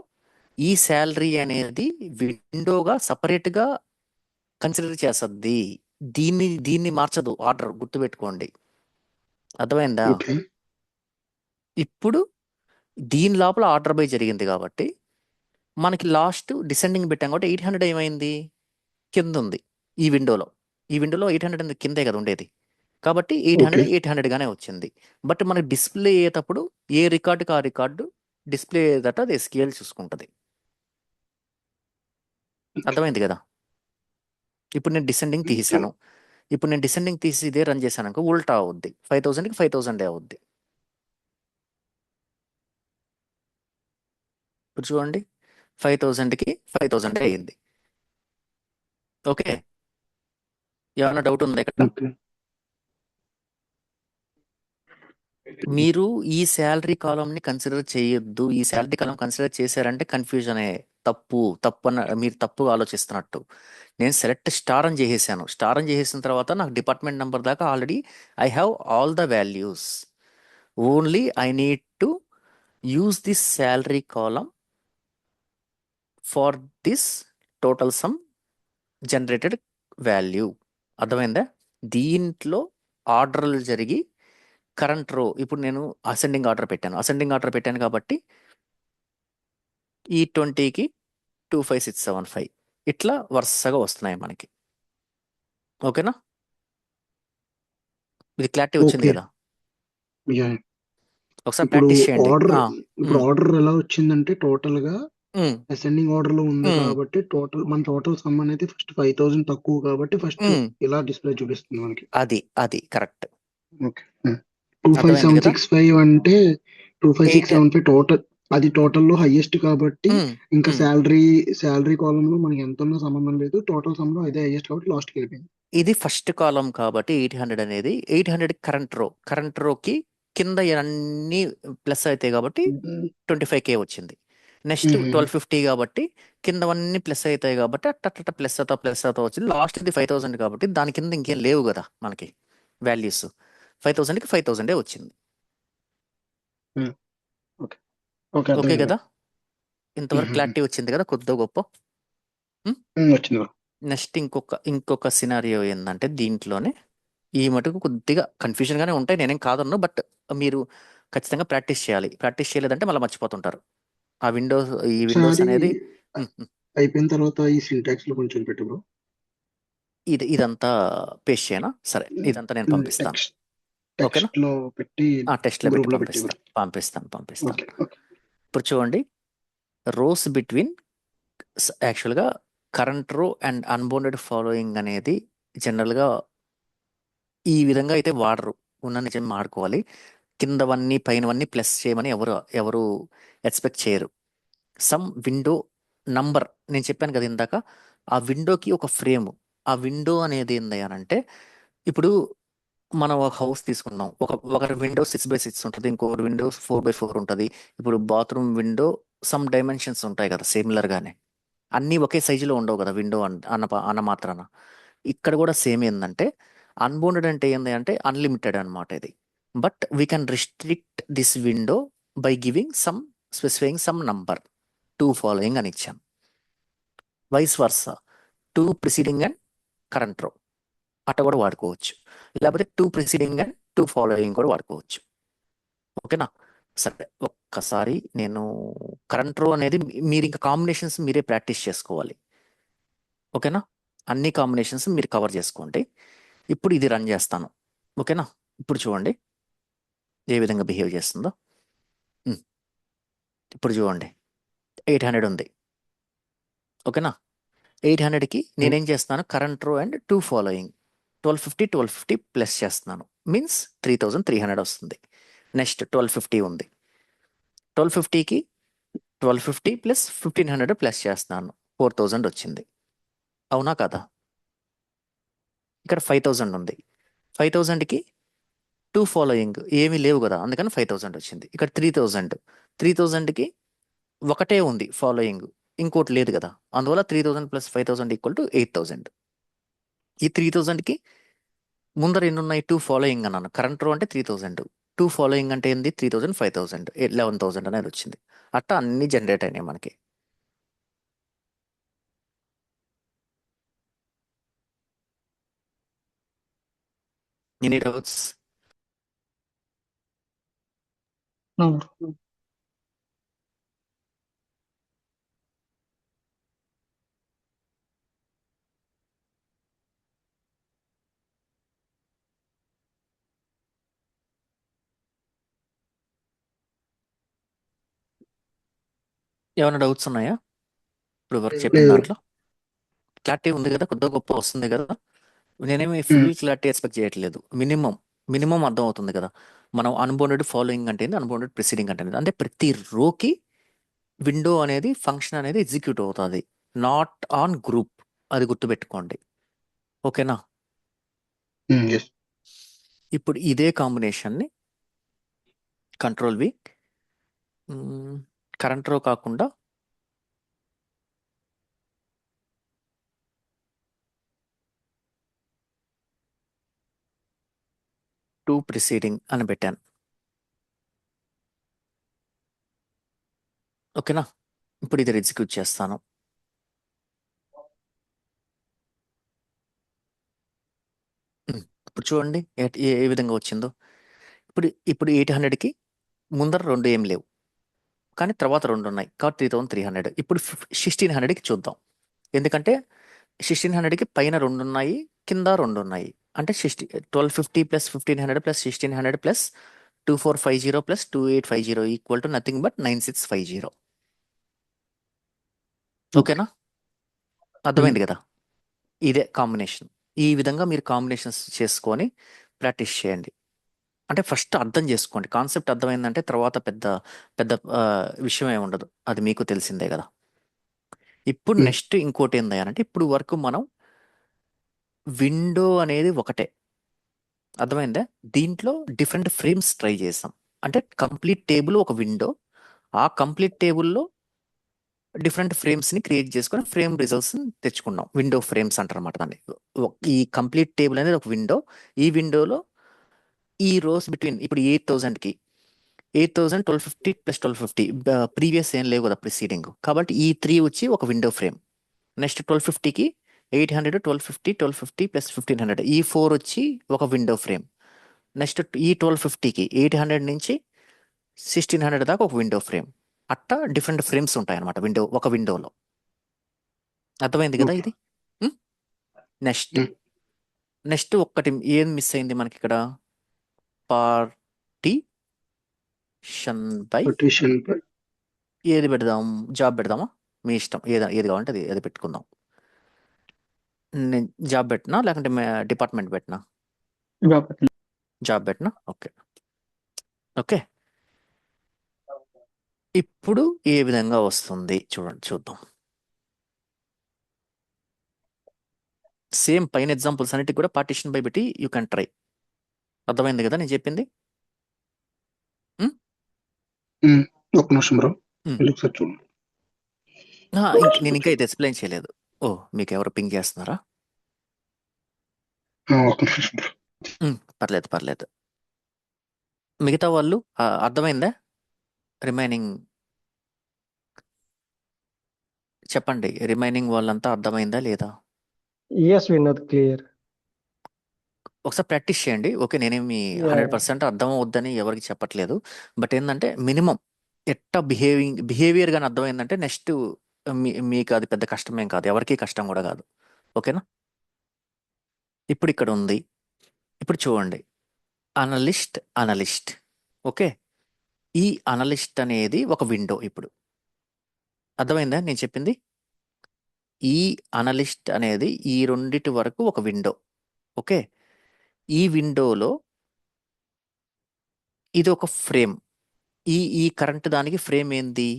ఈ శాలరీ అనేది విండోగా సపరేట్గా కన్సిడర్ చేస్తుంది, దీన్ని మార్చదు ఆర్డర్, గుర్తుపెట్టుకోండి, అర్థమైందా? ఓకే. ఇప్పుడు దీని లోపల ఆర్డర్ బై జరిగింది కాబట్టి మనకి లాస్ట్ డిసెండింగ్ పెట్టాం కాబట్టి 800 ఏమైంది, కింద ఉంది ఈ విండోలో. 800 అనేది కిందే కదా ఉండేది, కాబట్టి 800 ఓకే. 800గానే వచ్చింది. బట్ మనకి డిస్ప్లే అయ్యేటప్పుడు ఏ రికార్డుకి ఆ రికార్డు డిస్ప్లే అయ్యేదట అది SQL చూసుకుంటుంది, అర్థమైంది కదా? ఇప్పుడు నేను డిసెండింగ్ తీసేసాను, ఇప్పుడు నేను డిసెండింగ్ తీసి ఇదే రన్ చేశాను అనుకో ఉల్టా అవుద్ది, 5,000కి 5,000 అవుద్ది. ఇప్పుడు చూడండి 5,000కి 5,000 అయ్యింది. ఓకే, ఏమైనా డౌట్ ఉందా ఇక్కడ? ఓకే. మీరు ఈ శాలరీ కాలంని కన్సిడర్ చేయొద్దు, ఈ శాలరీ కాలం కన్సిడర్ చేశారంటే కన్ఫ్యూజన్ తప్పు మీరు తప్పు ఆలోచిస్తున్నట్టు. నేను సెలెక్ట్ స్టార్ అని చేసేసాను, స్టార్ అని చేసేసిన తర్వాత నాకు డిపార్ట్మెంట్ నెంబర్ దాకా already I have all the values, only I need to use this salary column for this total sum generated value, అర్థమైందా? దీంట్లో ఆర్డర్లు జరిగి కరెంట్ రో ఇప్పుడు నేను అసెండింగ్ ఆర్డర్ పెట్టాను కాబట్టి ఈ 20కి 25675 ఇట్లా వరుసగా వస్తున్నాయి మనకి. ఓకేనా? ఇది క్లారిటీ వచ్చింది ఓకే. కదా? యా. ఒకసారి ఇప్పుడు ప్రాక్టీస్ చేయండి. ఆర్డర్ ఇప్పుడు ఆర్డర్ ఎలా వచ్చిందంటే టోటల్ గా అసెండింగ్ ఆర్డర్ లో ఉంది కాబట్టి మన టోటల్ సమ్ అనేది ఫస్ట్ 5,000 తక్కువ కాబట్టి ఫస్ట్ ఇలా డిస్ప్లే చూపిస్తుంది మనకి. అది కరెక్ట్, ఓకే. 25765 అంటే 25675 టోటల్, అది టోటల్ లో హైయెస్ట్ కాబట్టి ఇంకా శాలరీ కాలం లో మనకి ఎంత ఉన్నా సంబంధం లేదు, టోటల్ సమ్ లో అదే హైయెస్ట్ కాబట్టి లాస్ట్ కి వెళ్ళిపోయింది. ఇది ఫస్ట్ కాలం కాబట్టి 800 అనేది 800 కరెంట్ రోకి కింద అన్ని ప్లస్ అవుతాయి కాబట్టి 25K వచ్చింది. నెక్స్ట్ 1250 కాబట్టి కిందవన్నీ ప్లస్ అవుతాయి కాబట్టి అట్ట ప్లస్ అవుతా వచ్చింది. లాస్ట్ ఇది 5,000 కాబట్టి దాని కింద ఇంకేం లేవు కదా మనకి వాల్యూస్, 5,000కి 5,000 వచ్చింది. ఓకే. ఓకే కదా? ఇంతవరకు క్లారిటీ వచ్చింది కదా కొద్దిగా గొప్ప? వచ్చింది. నెక్స్ట్ ఇంకొక సినారియో ఏంటంటే దీంట్లోనే ఈ మటుకు కొద్దిగా కన్ఫ్యూజన్గానే ఉంటాయి, నేనేం కాదన్ను, బట్ మీరు ఖచ్చితంగా ప్రాక్టీస్ చేయాలి. ప్రాక్టీస్ చేయలేదంటే మళ్ళీ మర్చిపోతుంటారు. ఈ విండోస్ ఒకసారి అనేది అయిపోయిన తర్వాత ఈ సింటాక్స్ లో కొంచెం పెట్టు బ్రో. ఇదంతా పేస్ట్ చేయనా? సరే, ఇదంతా నేను పంపిస్తాను. ఓకేనా? టెక్స్ట్ లో పెట్టి టెస్ట్లో పెట్టి గ్రూప్ లో పెట్టి పంపిస్తాను. ఓకే. ఇప్పుడు చూడండి, రోస్ బిట్వీన్ యాక్చువల్గా current row and unbounded following అనేది జనరల్గా ఈ విధంగా అయితే వాడరు, ఉన్న నిజం మాడుకోవాలి. కిందవన్నీ పైనవన్నీ ప్లస్ చేయమని ఎవరు ఎక్స్పెక్ట్ చేయరు. సమ్ విండో నంబర్ నేను చెప్పాను కదా ఇందాక, ఆ విండోకి ఒక ఫ్రేమ్, ఆ విండో అనేది ఏందయ్యానంటే ఇప్పుడు మనం ఒక హౌస్ తీసుకున్నాం, ఒక విండో 6x6 ఉంటుంది, ఇంకొకటి విండో 4x4 ఉంటుంది. ఇప్పుడు బాత్రూమ్ విండో సమ్ డైమెన్షన్స్ ఉంటాయి కదా సిమిలర్గానే, అన్నీ ఒకే సైజులో ఉండవు కదా విండో అన్న మాత్రాన. ఇక్కడ కూడా సేమ్ ఏంటంటే అన్బౌండెడ్ అంటే ఏంది అంటే అన్లిమిటెడ్ అనమాట ఇది. But we can restrict this window by giving specifying some number 2 following అని ఇచ్చాం. Vice versa 2 preceding and current row అట్ట కూడా వాడుకోవచ్చు, లేకపోతే 2 ప్రిసీడింగ్ అండ్ 2 ఫాలోయింగ్ కూడా వాడుకోవచ్చు. ఓకేనా? సరే, ఒక్కసారి నేను కరెంట్ రో అనేది మీరు ఇంకా కాంబినేషన్స్ మీరే ప్రాక్టీస్ చేసుకోవాలి. ఓకేనా? అన్ని కాంబినేషన్స్ మీరు కవర్ చేసుకోండి. ఇప్పుడు ఇది రన్ చేస్తాను. ఓకేనా? ఇప్పుడు చూడండి ఏ విధంగా బిహేవ్ చేస్తుందో. ఇప్పుడు చూడండి 800 ఉంది. ఓకేనా? 800కి నేనేం చేస్తున్నాను, current row and 2 following 1250 plus చేస్తున్నాను, మీన్స్ 3,300 వస్తుంది. నెక్స్ట్ 1250 ఉంది, 1250కి 1250 ప్లస్ 1500 ప్లస్ చేస్తున్నాను, 4000 వచ్చింది. అవునా కదా? ఇక్కడ 5000 ఉంది. 5000కి 2 ఫాలోయింగ్ ఏమీ లేవు కదా, అందుకని 5000 వచ్చింది. ఇక్కడ 3000కి ఒకటే ఉంది ఫాలోయింగ్, ఇంకోటి లేదు కదా, అందువల్ల 3000 ప్లస్ 5000 ఈక్వల్ టు 8000. ఈ 3000కి ముందర ఎన్ని ఉన్నాయి? 2 ఫాలోయింగ్ అన్నాను. కరెంట్ రో అంటే 3000, 2 ఫాలోయింగ్ అంటే ఏంది? 3000, 5000, 11000 అనేది వచ్చింది. అట్టా అన్ని జనరేట్ అయినాయి మనకి. Any doubts? No, bro. ఏమైనా డౌట్స్ ఉన్నాయా ఇప్పుడు వరకు లేదు. చెప్పిన దాంట్లో? క్లారిటీ ఉంది కదా, కొద్దిగా గొప్ప వస్తుంది కదా. నేనేమి ఫుల్ క్లారిటీ ఎక్స్పెక్ట్ చేయట్లేదు, మినిమం అర్థం అవుతుంది కదా. మనం అన్బౌండెడ్ ఫాలోయింగ్ అంటే ఏంది, అన్బౌండెడ్ ప్రిసీడింగ్ అంటే ఏంది. అంటే ప్రతి రోకి విండో అనేది ఫంక్షన్ అనేది ఎగ్జిక్యూట్ అవుతుంది, నాట్ ఆన్ గ్రూప్. అది గుర్తుపెట్టుకోండి, ఓకేనా? Yes. ఇప్పుడు ఇదే కాంబినేషన్ని కంట్రోల్ వి కరెంట్ రో కాకుండా టూ ప్రిసీడింగ్ అని పెట్టాను, ఓకేనా? ఇప్పుడు ఇది ఎగ్జిక్యూట్ చేస్తాను. ఇప్పుడు చూడండి ఏ విధంగా వచ్చిందో. ఇప్పుడు 800కి ముందర 2 ఏం లేవు, కానీ తర్వాత 2 ఉన్నాయి, కాబట్టి 3300. ఇప్పుడు 1600కి చూద్దాం, ఎందుకంటే 1600కి పైన 2 ఉన్నాయి, కింద 2 ఉన్నాయి. అంటే 1250 plus 1500 plus 1600 plus 2450 plus 2850 equal to nothing but 9650. ఓకేనా? అర్థమైంది కదా? ఇదే కాంబినేషన్. ఈ విధంగా మీరు కాంబినేషన్స్ చేసుకొని ప్రాక్టీస్ చేయండి. అంటే ఫస్ట్ అర్థం చేసుకోండి, కాన్సెప్ట్ అర్థమైందంటే తర్వాత పెద్ద పెద్ద విషయం ఏమి ఉండదు, అది మీకు తెలిసిందే కదా. ఇప్పుడు నెక్స్ట్ ఇంకోటి ఏంది అంటే, ఇప్పుడు వరకు మనం విండో అనేది ఒకటే, అర్థమైందా? దీంట్లో డిఫరెంట్ ఫ్రేమ్స్ ట్రై చేసాం. అంటే కంప్లీట్ టేబుల్ ఒక విండో, ఆ కంప్లీట్ టేబుల్లో డిఫరెంట్ ఫ్రేమ్స్ని క్రియేట్ చేసుకొని ఫ్రేమ్ రిజల్ట్స్ తెచ్చుకున్నాం. విండో ఫ్రేమ్స్ అంటారు అన్నమాట దాన్ని. ఈ కంప్లీట్ టేబుల్ అనేది ఒక విండో, ఈ విండోలో ఈ రోస్ బిట్వీన్ ఇప్పుడు 8000కి 8000 1250 ప్లస్ 1250 ప్రీవియస్ ఏం లేవు కదా ప్రిసీడింగ్, కాబట్టి ఈ 3 వచ్చి ఒక విండో ఫ్రేమ్. నెక్స్ట్ 1250కి 800 1250 ప్లస్ 1500 ఈ 4 వచ్చి ఒక విండో ఫ్రేమ్. నెక్స్ట్ ఈ 1250కి 800 నుంచి 1600 దాకా ఒక విండో ఫ్రేమ్. అట్టా డిఫరెంట్ ఫ్రేమ్స్ ఉంటాయి అనమాట ఒక విండోలో. అర్థమైంది కదా ఇది? Next Hmm. నెక్స్ట్ ఒక్కటి ఏం మిస్ అయింది మనకి ఇక్కడ, పార్టీషన్ బై Partition by ఏది పెడదాం? జాబ్ పెడదామా? మీ ఇష్టం, ఏది కావాలంటే అది పెట్టుకుందాం. నేను జాబ్ పెట్టినా లేకుంటే డిపార్ట్మెంట్ పెట్టినా? జాబ్ పెట్టినా, ఓకే. ఓకే, ఇప్పుడు ఏ విధంగా వస్తుంది చూద్దాం. సేమ్ పైన ఎగ్జాంపుల్స్ అన్నిటికి కూడా పార్టీషన్ బై పెట్టి యూ కెన్ ట్రై. అర్థమైంది కదా నేను చెప్పింది? ఒక్క నిమిషం బ్రో, ఒకసారి చూడండి. నేను ఇంకా ఇది ఎక్స్ప్లెయిన్ చేయలేదు. ఓ, మీకు ఎవరు పింగ్ చేస్తున్నారా? ఒక్క నిమిషం బ్రో. పర్లేదు. మిగతా వాళ్ళు అర్థమైందా? రిమైనింగ్ చెప్పండి, రిమైనింగ్ వాళ్ళంతా అర్థమైందా లేదా? Yes, Vinod, clear. ఒకసారి ప్రాక్టీస్ చేయండి, ఓకే? నేనేమి Yeah, 100% అర్థం అవుద్దని ఎవరికి చెప్పట్లేదు, బట్ ఏంటంటే మినిమం ఎట్టా బిహేవియర్ కానీ అర్థమైందంటే నెక్స్ట్ మీకు అది పెద్ద కష్టమేం కాదు, ఎవరికి కష్టం కూడా కాదు, ఓకేనా? ఇప్పుడు ఇక్కడ ఉంది, ఇప్పుడు చూడండి, అనలిస్ట్, ఓకే? ఈ అనలిస్ట్ అనేది ఒక విండో. ఇప్పుడు అర్థమైందా నేను చెప్పింది? ఈ అనలిస్ట్ అనేది ఈ రెండిటి వరకు ఒక విండో, ఓకే? ఈ విండోలో ఇది ఒక ఫ్రేమ్. ఈ కరెంట్ దానికి ఫ్రేమ్ ఏంది?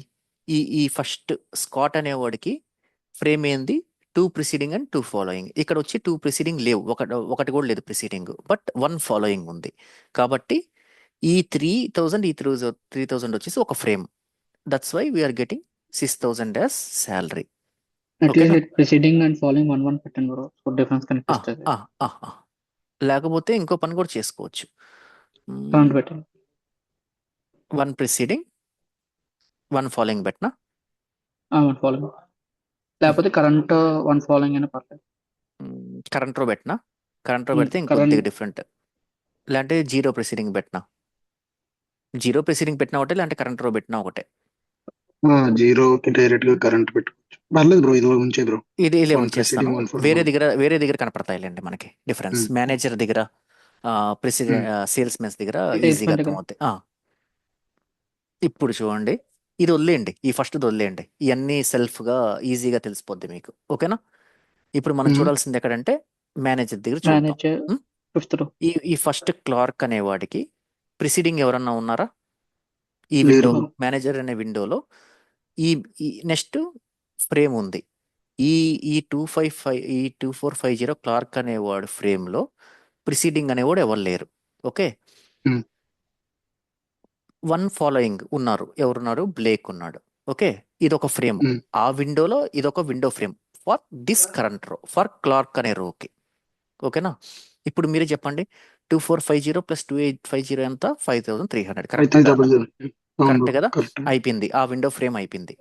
ఈ ఫస్ట్ స్కాట్ అనేవాడికి ఫ్రేమ్ ఏంది 2 ప్రిసీడింగ్ అండ్ 2 ఫాలోయింగ్. ఇక్కడ వచ్చి 2 ప్రిసీడింగ్ లేవు, ఒకటి కూడా లేదు ప్రిసీడింగ్, బట్ 1 ఫాలోయింగ్ ఉంది. కాబట్టి ఈ 3000 ఈ 3000 వచ్చేసి ఒక frame. That's why we are getting 6000 as salary. ఓకేనా? అట్లీస్ట్ ప్రిసీడింగ్ అండ్ ఫాలోయింగ్ 1 పెట్టండి బ్రో, సో డిఫరెన్స్ కనిపిస్తుంది. లేకపోతే ఇంకో పని కూడా చేసుకోవచ్చు. కౌంట్ పెట్టండి. 1 ప్రిసీడింగ్ 1 ఫాలోయింగ్ పెట్టినా 1 ఫాలోయింగ్, లేకపోతే కరెంట్ 1 ఫాలోయింగ్ అయినా పర్లేదు. కరెంట్ రో పెట్టినా, కరెంట్ రో Hmm, పెడితే ఇంకొద్దిగా current- డిఫరెంట్. లేదంటే 0 ప్రిసీడింగ్ పెట్టినా, 0 ప్రిసీడింగ్ పెట్టినా ఒకటే, లేదంటే కరెంట్ రో పెట్టినా ఒకటే. జీరోకి డైరెక్ట్ గా కరెంట్ పెట్టుకోవచ్చు. పర్లేదు బ్రో, ఇది ఉంచే బ్రో. ఇది ఇలా One ఉంచేస్తాను. preceding, one following. వేరే దగ్గర కనపడతాయిలేండి మనకి డిఫరెన్స్. మేనేజర్ దగ్గర, ప్రెసిడెంట్, సేల్స్ మెన్స్ దగ్గర ఈజీగా Salesman దగ్గర. అర్థమవుతాయి. ఇప్పుడు చూడండి, ఇది వదిలేయండి, ఈ ఫస్ట్ వదిలేయండి, ఇవన్నీ సెల్ఫ్ గా ఈజీగా తెలిసిపోద్ది మీకు. ఓకేనా? ఇప్పుడు మనం చూడాల్సింది ఎక్కడంటే మేనేజర్ దగ్గర చూద్దాం. Manager Hmm? 5th row. ఈ ఫస్ట్ క్లార్క్ అనేవాడికి ప్రిసీడింగ్ ఎవరన్నా ఉన్నారా? ఈ లేరు. విండో, మేనేజర్ అనే విండోలో ఈ నెక్స్ట్ ఫ్రేమ్ ఉంది. ఈ 2450 క్లార్క్ అనేవాడు ఫ్రేమ్ లో ప్రిసీడింగ్ అనేవాడు ఎవరు లేరు. Okay, Hmm. 1 ఫాలోయింగ్ ఉన్నారు. ఎవరున్నారు? బ్లేక్ ఉన్నాడు. ఓకే, ఇదొక ఫ్రేమ్. Hmm. ఆ విండోలో ఇదొక window frame for this current రో, ఫర్ క్లార్క్ అనే రోకి. ఓకేనా? ఇప్పుడు మీరే చెప్పండి, 2450 ప్లస్ 2850 ఎంత? 5300. కరెక్ట్ కరెక్ట్ కదా? అయిపోయింది, ఆ విండో ఫ్రేమ్ అయిపోయింది.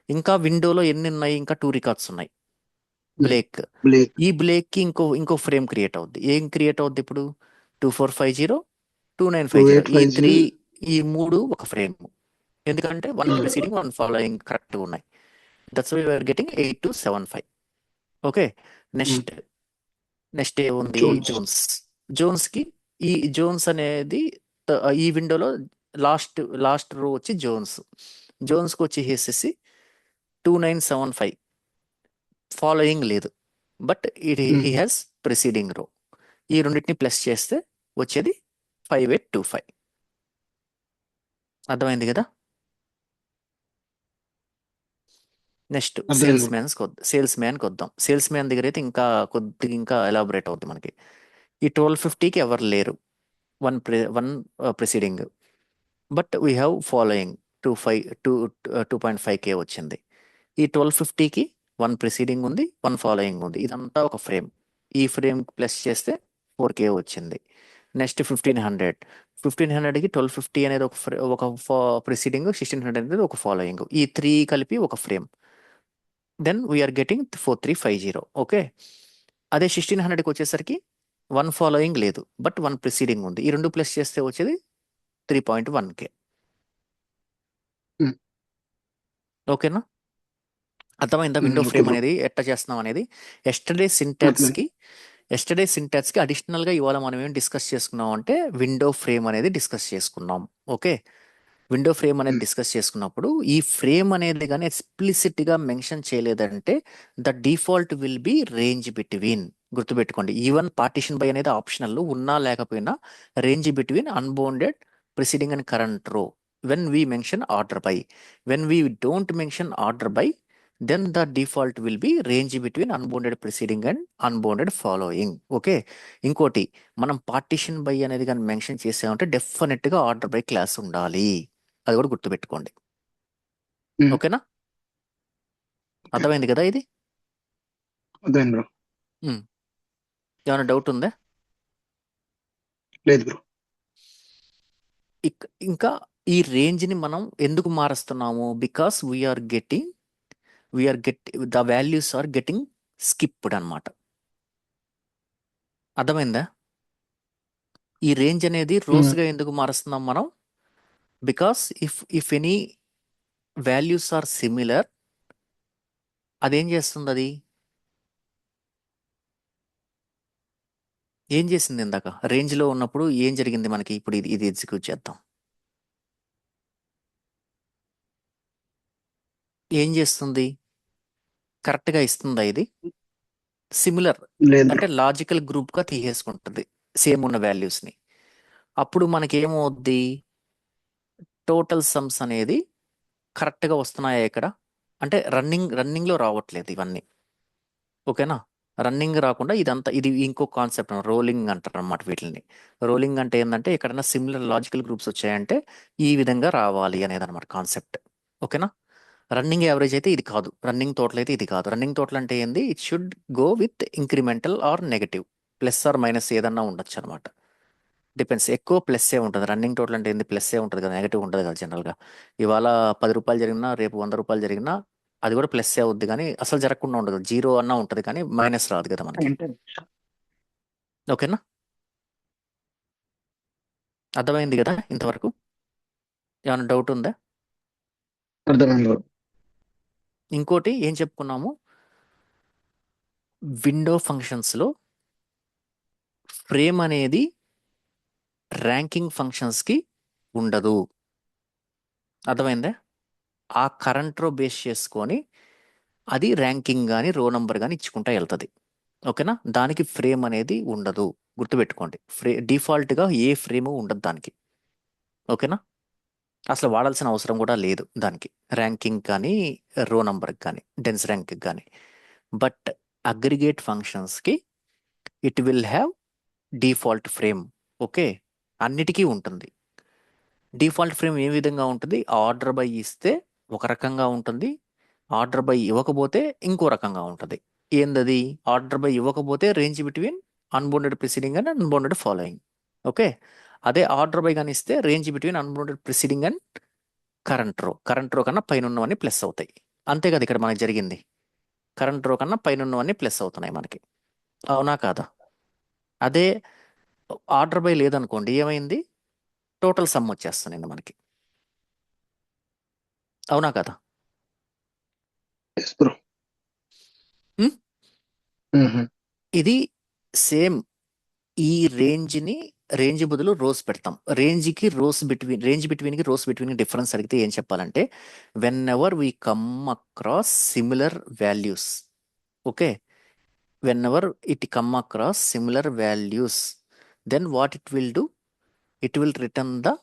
ఇంకా విండోలో ఎన్ని ఉన్నాయి? ఇంకా 2 రికార్డ్స్ ఉన్నాయి. బ్లేక్, ఈ బ్లేక్ కి ఇంకో ఫ్రేమ్ క్రియేట్ అవుద్ది. ఏం క్రియేట్ అవుద్ది ఇప్పుడు? 2450 2950. ఈ 3 ఒక ఫ్రేమ్. ఎందుకంటే 1 ప్రిసీడింగ్ 1 ఫాలోయింగ్ కరెక్ట్ ఉన్నాయి. That's why we are getting 8275. Okay, next ఏముంది? Jones. జోన్స్ కి ఈ జోన్స్ అనేది ఈ విండోలో లాస్ట్ రో వచ్చి జోన్స్ కి వచ్చేసేసి 2975 ఫాలోయింగ్ లేదు, బట్ హీ హ్యాస్ ప్రిసీడింగ్ రో. ఈ రెండింటిని ప్లస్ చేస్తే వచ్చేది 5825. అర్థమైంది కదా? నెక్స్ట్ అర్థమైంది. సేల్స్ మ్యాన్కి వద్దాం. సేల్స్ మ్యాన్ దగ్గర అయితే కొద్దిగా ఇంకా ఎలాబొరేట్ అవుద్ది మనకి. ఈ 1250కి ఎవరు లేరు, 1 preceding, but we have following 2.5K వచ్చింది. ఈ 1250కి 1 ప్రిసీడింగ్ ఉంది, 1 ఫాలోయింగ్ ఉంది. ఇదంతా ఒక ఫ్రేమ్. ఈ ఫ్రేమ్ ప్లస్ చేస్తే 4K వచ్చింది. నెక్స్ట్ 1500కి 1250 అనేది ఒక ప్రిసీడింగ్, 1600 అనేది ఒక ఫాలోయింగ్. ఈ 3 కలిపి ఒక frame. Then we are getting 4350. Okay, అదే 1600కి వచ్చేసరికి 1 ఫాలోయింగ్ లేదు, బట్ 1 ప్రిసీడింగ్ ఉంది. ఈ 2 ప్లస్ చేస్తే వచ్చేది 3.1K. ఓకేనా? అర్థమైందా విండో Okay, ఫ్రేమ్ bro. అనేది ఎట్లా చేస్తున్నాం అనేది? ఎస్టర్డే సింటాక్స్ కి అడిషనల్ గా ఇవాళ మనం ఏం డిస్కస్ చేసుకున్నాం అంటే విండో ఫ్రేమ్ అనేది డిస్కస్ చేసుకున్నాం. ఓకే, విండో ఫ్రేమ్ అనేది డిస్కస్ చేసుకున్నప్పుడు ఈ ఫ్రేమ్ అనేది కానీ ఎక్స్ప్లిసిట్ గా మెన్షన్ చేయలేదంటే the default will be range between. గుర్తుపెట్టుకోండి, ఈవెన్ పార్టిషన్ బై అనేది ఆప్షనల్ ఉన్నా లేకపోయినా range between unbounded preceding and current రో when we mention order by. When we don't mention order by, then the default will be range between unbounded preceding and unbounded following. Okay, ఇంకోటి, మనం పార్టిషన్ బై అనేది కానీ మెన్షన్ చేసామంటే డెఫినెట్ గా ఆర్డర్ బై క్లాస్ ఉండాలి. అది కూడా గుర్తుపెట్టుకోండి. ఓకేనా? అర్థమైంది కదా ఇది? అర్థమైంది బ్రో. ఏమైనా డౌట్ ఉందా? లేదు బ్రో. ఇంకా ఈ రేంజ్ ని మనం ఎందుకు మారుస్తున్నాము? Because we are getting the values are getting skipped అన్నమాట. అర్థమైందా? ఈ రేంజ్ అనేది రోస్ గా ఎందుకు మారుస్తున్నాం మనం? Because if any values are similar, అదేం చేస్తుంది? అది ఏం చేసింది ఇందాక? రేంజ్ లో ఉన్నప్పుడు ఏం జరిగింది మనకి? ఇప్పుడు ఇది ఎగ్జిక్యూట్ చేద్దాం. ఏం చేస్తుంది? కరెక్ట్ గా ఇస్తుందా? ఇది సిమిలర్ లేదు అంటే లాజికల్ గ్రూప్ గా తీసేసుకుంటుంది సేమ్ ఉన్న వాల్యూస్ ని. అప్పుడు మనకి ఏమవుద్ది? టోటల్ సమ్స్ అనేది కరెక్ట్గా వస్తున్నాయా ఇక్కడ? అంటే రన్నింగ్లో రావట్లేదు ఇవన్నీ. ఓకేనా? రన్నింగ్ రాకుండా ఇదంతా ఇది ఇంకో కాన్సెప్ట్ రోలింగ్ అంటారు అన్నమాట వీటిని. రోలింగ్ అంటే ఏంటంటే ఎక్కడైనా సిమిలర్ లాజికల్ గ్రూప్స్ వచ్చాయంటే ఈ విధంగా రావాలి అనేది అనమాట కాన్సెప్ట్. ఓకేనా? రన్నింగ్ యావరేజ్ అయితే ఇది కాదు, రన్నింగ్ టోటల్ అయితే ఇది కాదు. రన్నింగ్ టోటల్ అంటే ఏంది? It should go with incremental or negative, plus or minus ఏదన్నా ఉండొచ్చు అనమాట. డిపెండ్స్. ఎక్కువ ప్లస్సే ఉంటుంది. రన్నింగ్ టోటల్ అంటే ఏంది? ప్లస్సే ఉంటుంది కదా, నెగటివ్ ఉంటుంది కదా జనరల్గా. ఇవాళ 10 రూపాయలు జరిగినా రేపు 100 రూపాయలు జరిగినా అది కూడా ప్లస్సే అవుద్ది, కానీ అసలు జరగకుండా ఉండదు. జీరో అన్నా ఉంటుంది కానీ మైనస్ రాదు కదా మనకి. ఓకేనా? అర్థమైంది కదా ఇంతవరకు? ఏమైనా డౌట్ ఉందా? అర్థమైంది బ్రో. ఇంకోటి ఏం చెప్పుకున్నాము? విండో ఫంక్షన్స్లో ఫ్రేమ్ అనేది ర్యాంకింగ్ ఫంక్షన్స్కి ఉండదు. అర్థమైందా? ఆ కరెంట్ రో బేస్ చేసుకొని అది ర్యాంకింగ్ కానీ రో నంబర్ కానీ ఇచ్చుకుంటా వెళ్తుంది. ఓకేనా? దానికి ఫ్రేమ్ అనేది ఉండదు, గుర్తుపెట్టుకోండి. డిఫాల్ట్గా ఏ ఫ్రేము ఉండదు దానికి. ఓకేనా? అసలు వాడాల్సిన అవసరం కూడా లేదు దానికి, ర్యాంకింగ్ కానీ రో నంబర్కి కానీ డెన్స్ ర్యాంక్కి కానీ. బట్ అగ్రిగేట్ ఫంక్షన్స్కి it will have default frame. Okay, అన్నిటికీ ఉంటుంది. డిఫాల్ట్ ఫ్రేమ్ ఏ విధంగా ఉంటుంది? ఆర్డర్ బై ఇస్తే ఒక రకంగా ఉంటుంది, ఆర్డర్ బై ఇవ్వకపోతే ఇంకో రకంగా ఉంటుంది. ఏందది? ఆర్డర్ బై ఇవ్వకపోతే range between unbounded preceding and unbounded following. Okay, అదే ఆర్డర్ బై కానీ ఇస్తే range between unbounded preceding and current రో కన్నా పైన ఉన్నవన్నీ ప్లస్ అవుతాయి. అంతే కదా ఇక్కడ మనకి జరిగింది. కరెంట్ రో కన్నా పైన ఉన్నవన్నీ ప్లస్ అవుతున్నాయి మనకి. అవునా కాదా? అదే ఆర్డర్ బై లేదనుకోండి, ఏమైంది? టోటల్ సమ్ వచ్చేస్తుంది మనకి. అవునా కదా? Yes bro. ఉమ్? ఇది సేమ్. ఈ రేంజ్ బదులు రోస్ పెడతాం. రేంజ్ బిట్వీన్కి రోస్ బిట్వీన్ డిఫరెన్స్ అడిగితే ఏం చెప్పాలంటే whenever we come across similar values. Okay, whenever it come across similar values, then what it will do? It will return the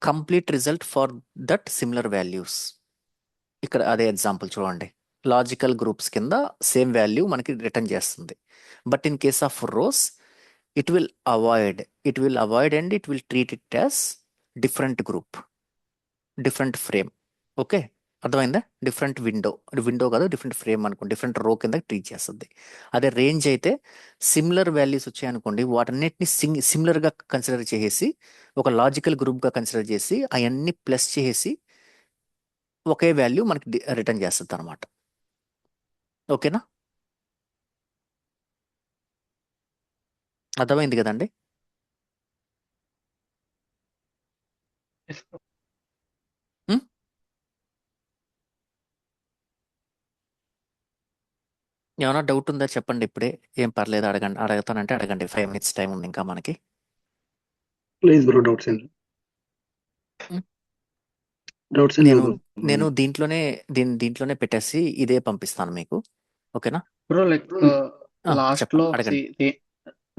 complete result for that similar values. ఇక్కడ అదే ఎగ్జాంపుల్ చూడండి. లాజికల్ గ్రూప్స్ కింద సేమ్ వాల్యూ మనకి రిటర్న్ చేస్తుంది. But in case of rows it will avoid and it will treat it as different group, different frame. Okay, అర్థమైందా? డిఫరెంట్ విండో కాదు, డిఫరెంట్ ఫ్రేమ్ అనుకోండి, డిఫరెంట్ రో కింద ట్రీట్ చేస్తుంది. అదే రేంజ్ అయితే సిమిలర్ వాల్యూస్ వచ్చాయనుకోండి, వాటన్నిటిని సిమిలర్గా కన్సిడర్ చేసి ఒక లాజికల్ గ్రూప్గా కన్సిడర్ చేసి అవన్నీ ప్లస్ చేసి ఒకే వాల్యూ మనకి రిటర్న్ చేస్తుంది అనమాట. ఓకేనా? అర్థమైంది కదండి? ఏమైనా డౌట్ ఉందా చెప్పండి ఇప్పుడే. ఏం పర్లేదు, అడగతానంటే అడగండి. 5 minutes టైం ఉంది ఇంకా మనకి. ప్లీజ్ బ్రో, డౌట్స్ ఏం Hmm? డౌట్స్ నేను నేను దీంట్లోనే పెట్టేసి ఇదే పంపిస్తాను మీకు. ఓకేనా? బ్రో లైక్ లాస్ట్ చెప్పండి, లో అడగండి.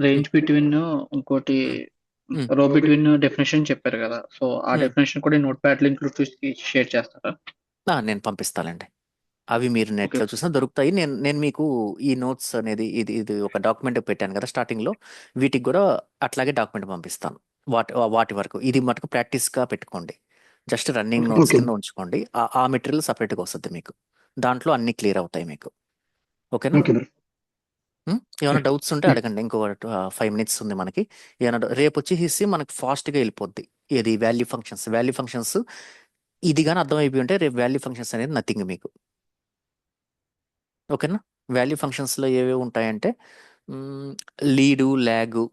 రేంజ్ బిట్వీన్ ఇంకోటి రో బిట్వీన్ డెఫినేషన్ చెప్పారు కదా, సో ఆ డెఫినేషన్ కూడా నోట్ ప్యాడ్ లో ఇంక్లూడ్ చేసి షేర్ చేస్తారా? నేను పంపిస్తానండి. అవి మీరు నెట్లో Okay. చూసినా దొరుకుతాయి. నేను మీకు ఈ నోట్స్ అనేది ఇది ఒక డాక్యుమెంట్ పెట్టాను కదా స్టార్టింగ్లో, వీటికి కూడా అట్లాగే డాక్యుమెంట్ పంపిస్తాను. వాటి వరకు ఇది మటుకు ప్రాక్టీస్గా పెట్టుకోండి. Just running notes Okay. కింద ఉంచుకోండి. ఆ మెటీరియల్ సపరేట్గా వస్తుంది మీకు. దాంట్లో అన్ని క్లియర్ అవుతాయి మీకు. ఓకేనా? Okay bro. ఏమైనా డౌట్స్ ఉంటే అడగండి. ఇంకో 5 minutes ఉంది మనకి. ఏమైనా రేపు వచ్చేసి మనకి ఫాస్ట్గా వెళ్ళిపోద్ది. ఏది వాల్యూ ఫంక్షన్స్ ఇది కానీ అర్థమైపోయి ఉంటే రేపు వాల్యూ ఫంక్షన్స్ అనేది నథింగ్ మీకు. ఓకేనా? వాల్యూ ఫంక్షన్స్లో ఏవేవి ఉంటాయంటే లీడు, ల్యాగు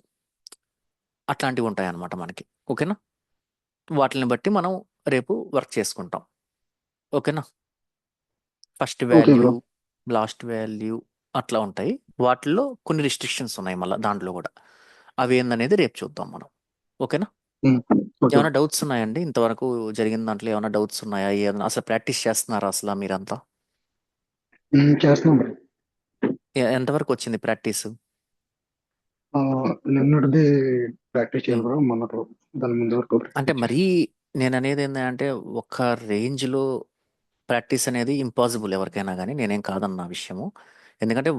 అట్లాంటివి ఉంటాయి అన్నమాట మనకి. ఓకేనా? వాటిని బట్టి మనం రేపు వర్క్ చేసుకుంటాం. ఓకేనా? ఫస్ట్ వాల్యూ, లాస్ట్ వాల్యూ అట్లా ఉంటాయి. వాటిల్లో కొన్ని రిస్ట్రిక్షన్స్ ఉన్నాయి మళ్ళీ దాంట్లో కూడా. అవి ఏందనేది రేపు చూద్దాం మనం. ఓకేనా? ఏమైనా డౌట్స్ ఉన్నాయండి? ఇంతవరకు జరిగిన దాంట్లో ఏమైనా డౌట్స్ ఉన్నాయా? ఏమైనా అసలు ప్రాక్టీస్ చేస్తున్నారా అసలు మీరంతా? చేస్తున్నాం బ్రో. ఎంతవరకు వచ్చింది ప్రాక్టీస్? నిన్నటిది ప్రాక్టీస్ చేయాలి బ్రో, మొన్నటి దాని ముందు వరకు. అంటే మరీ నేను అనేది ఏంటంటే ఒక రేంజ్లో ప్రాక్టీస్ అనేది ఇంపాసిబుల్ ఎవరికైనా కానీ, నేనేం కాదన్న విషయము. ఎందుకంటే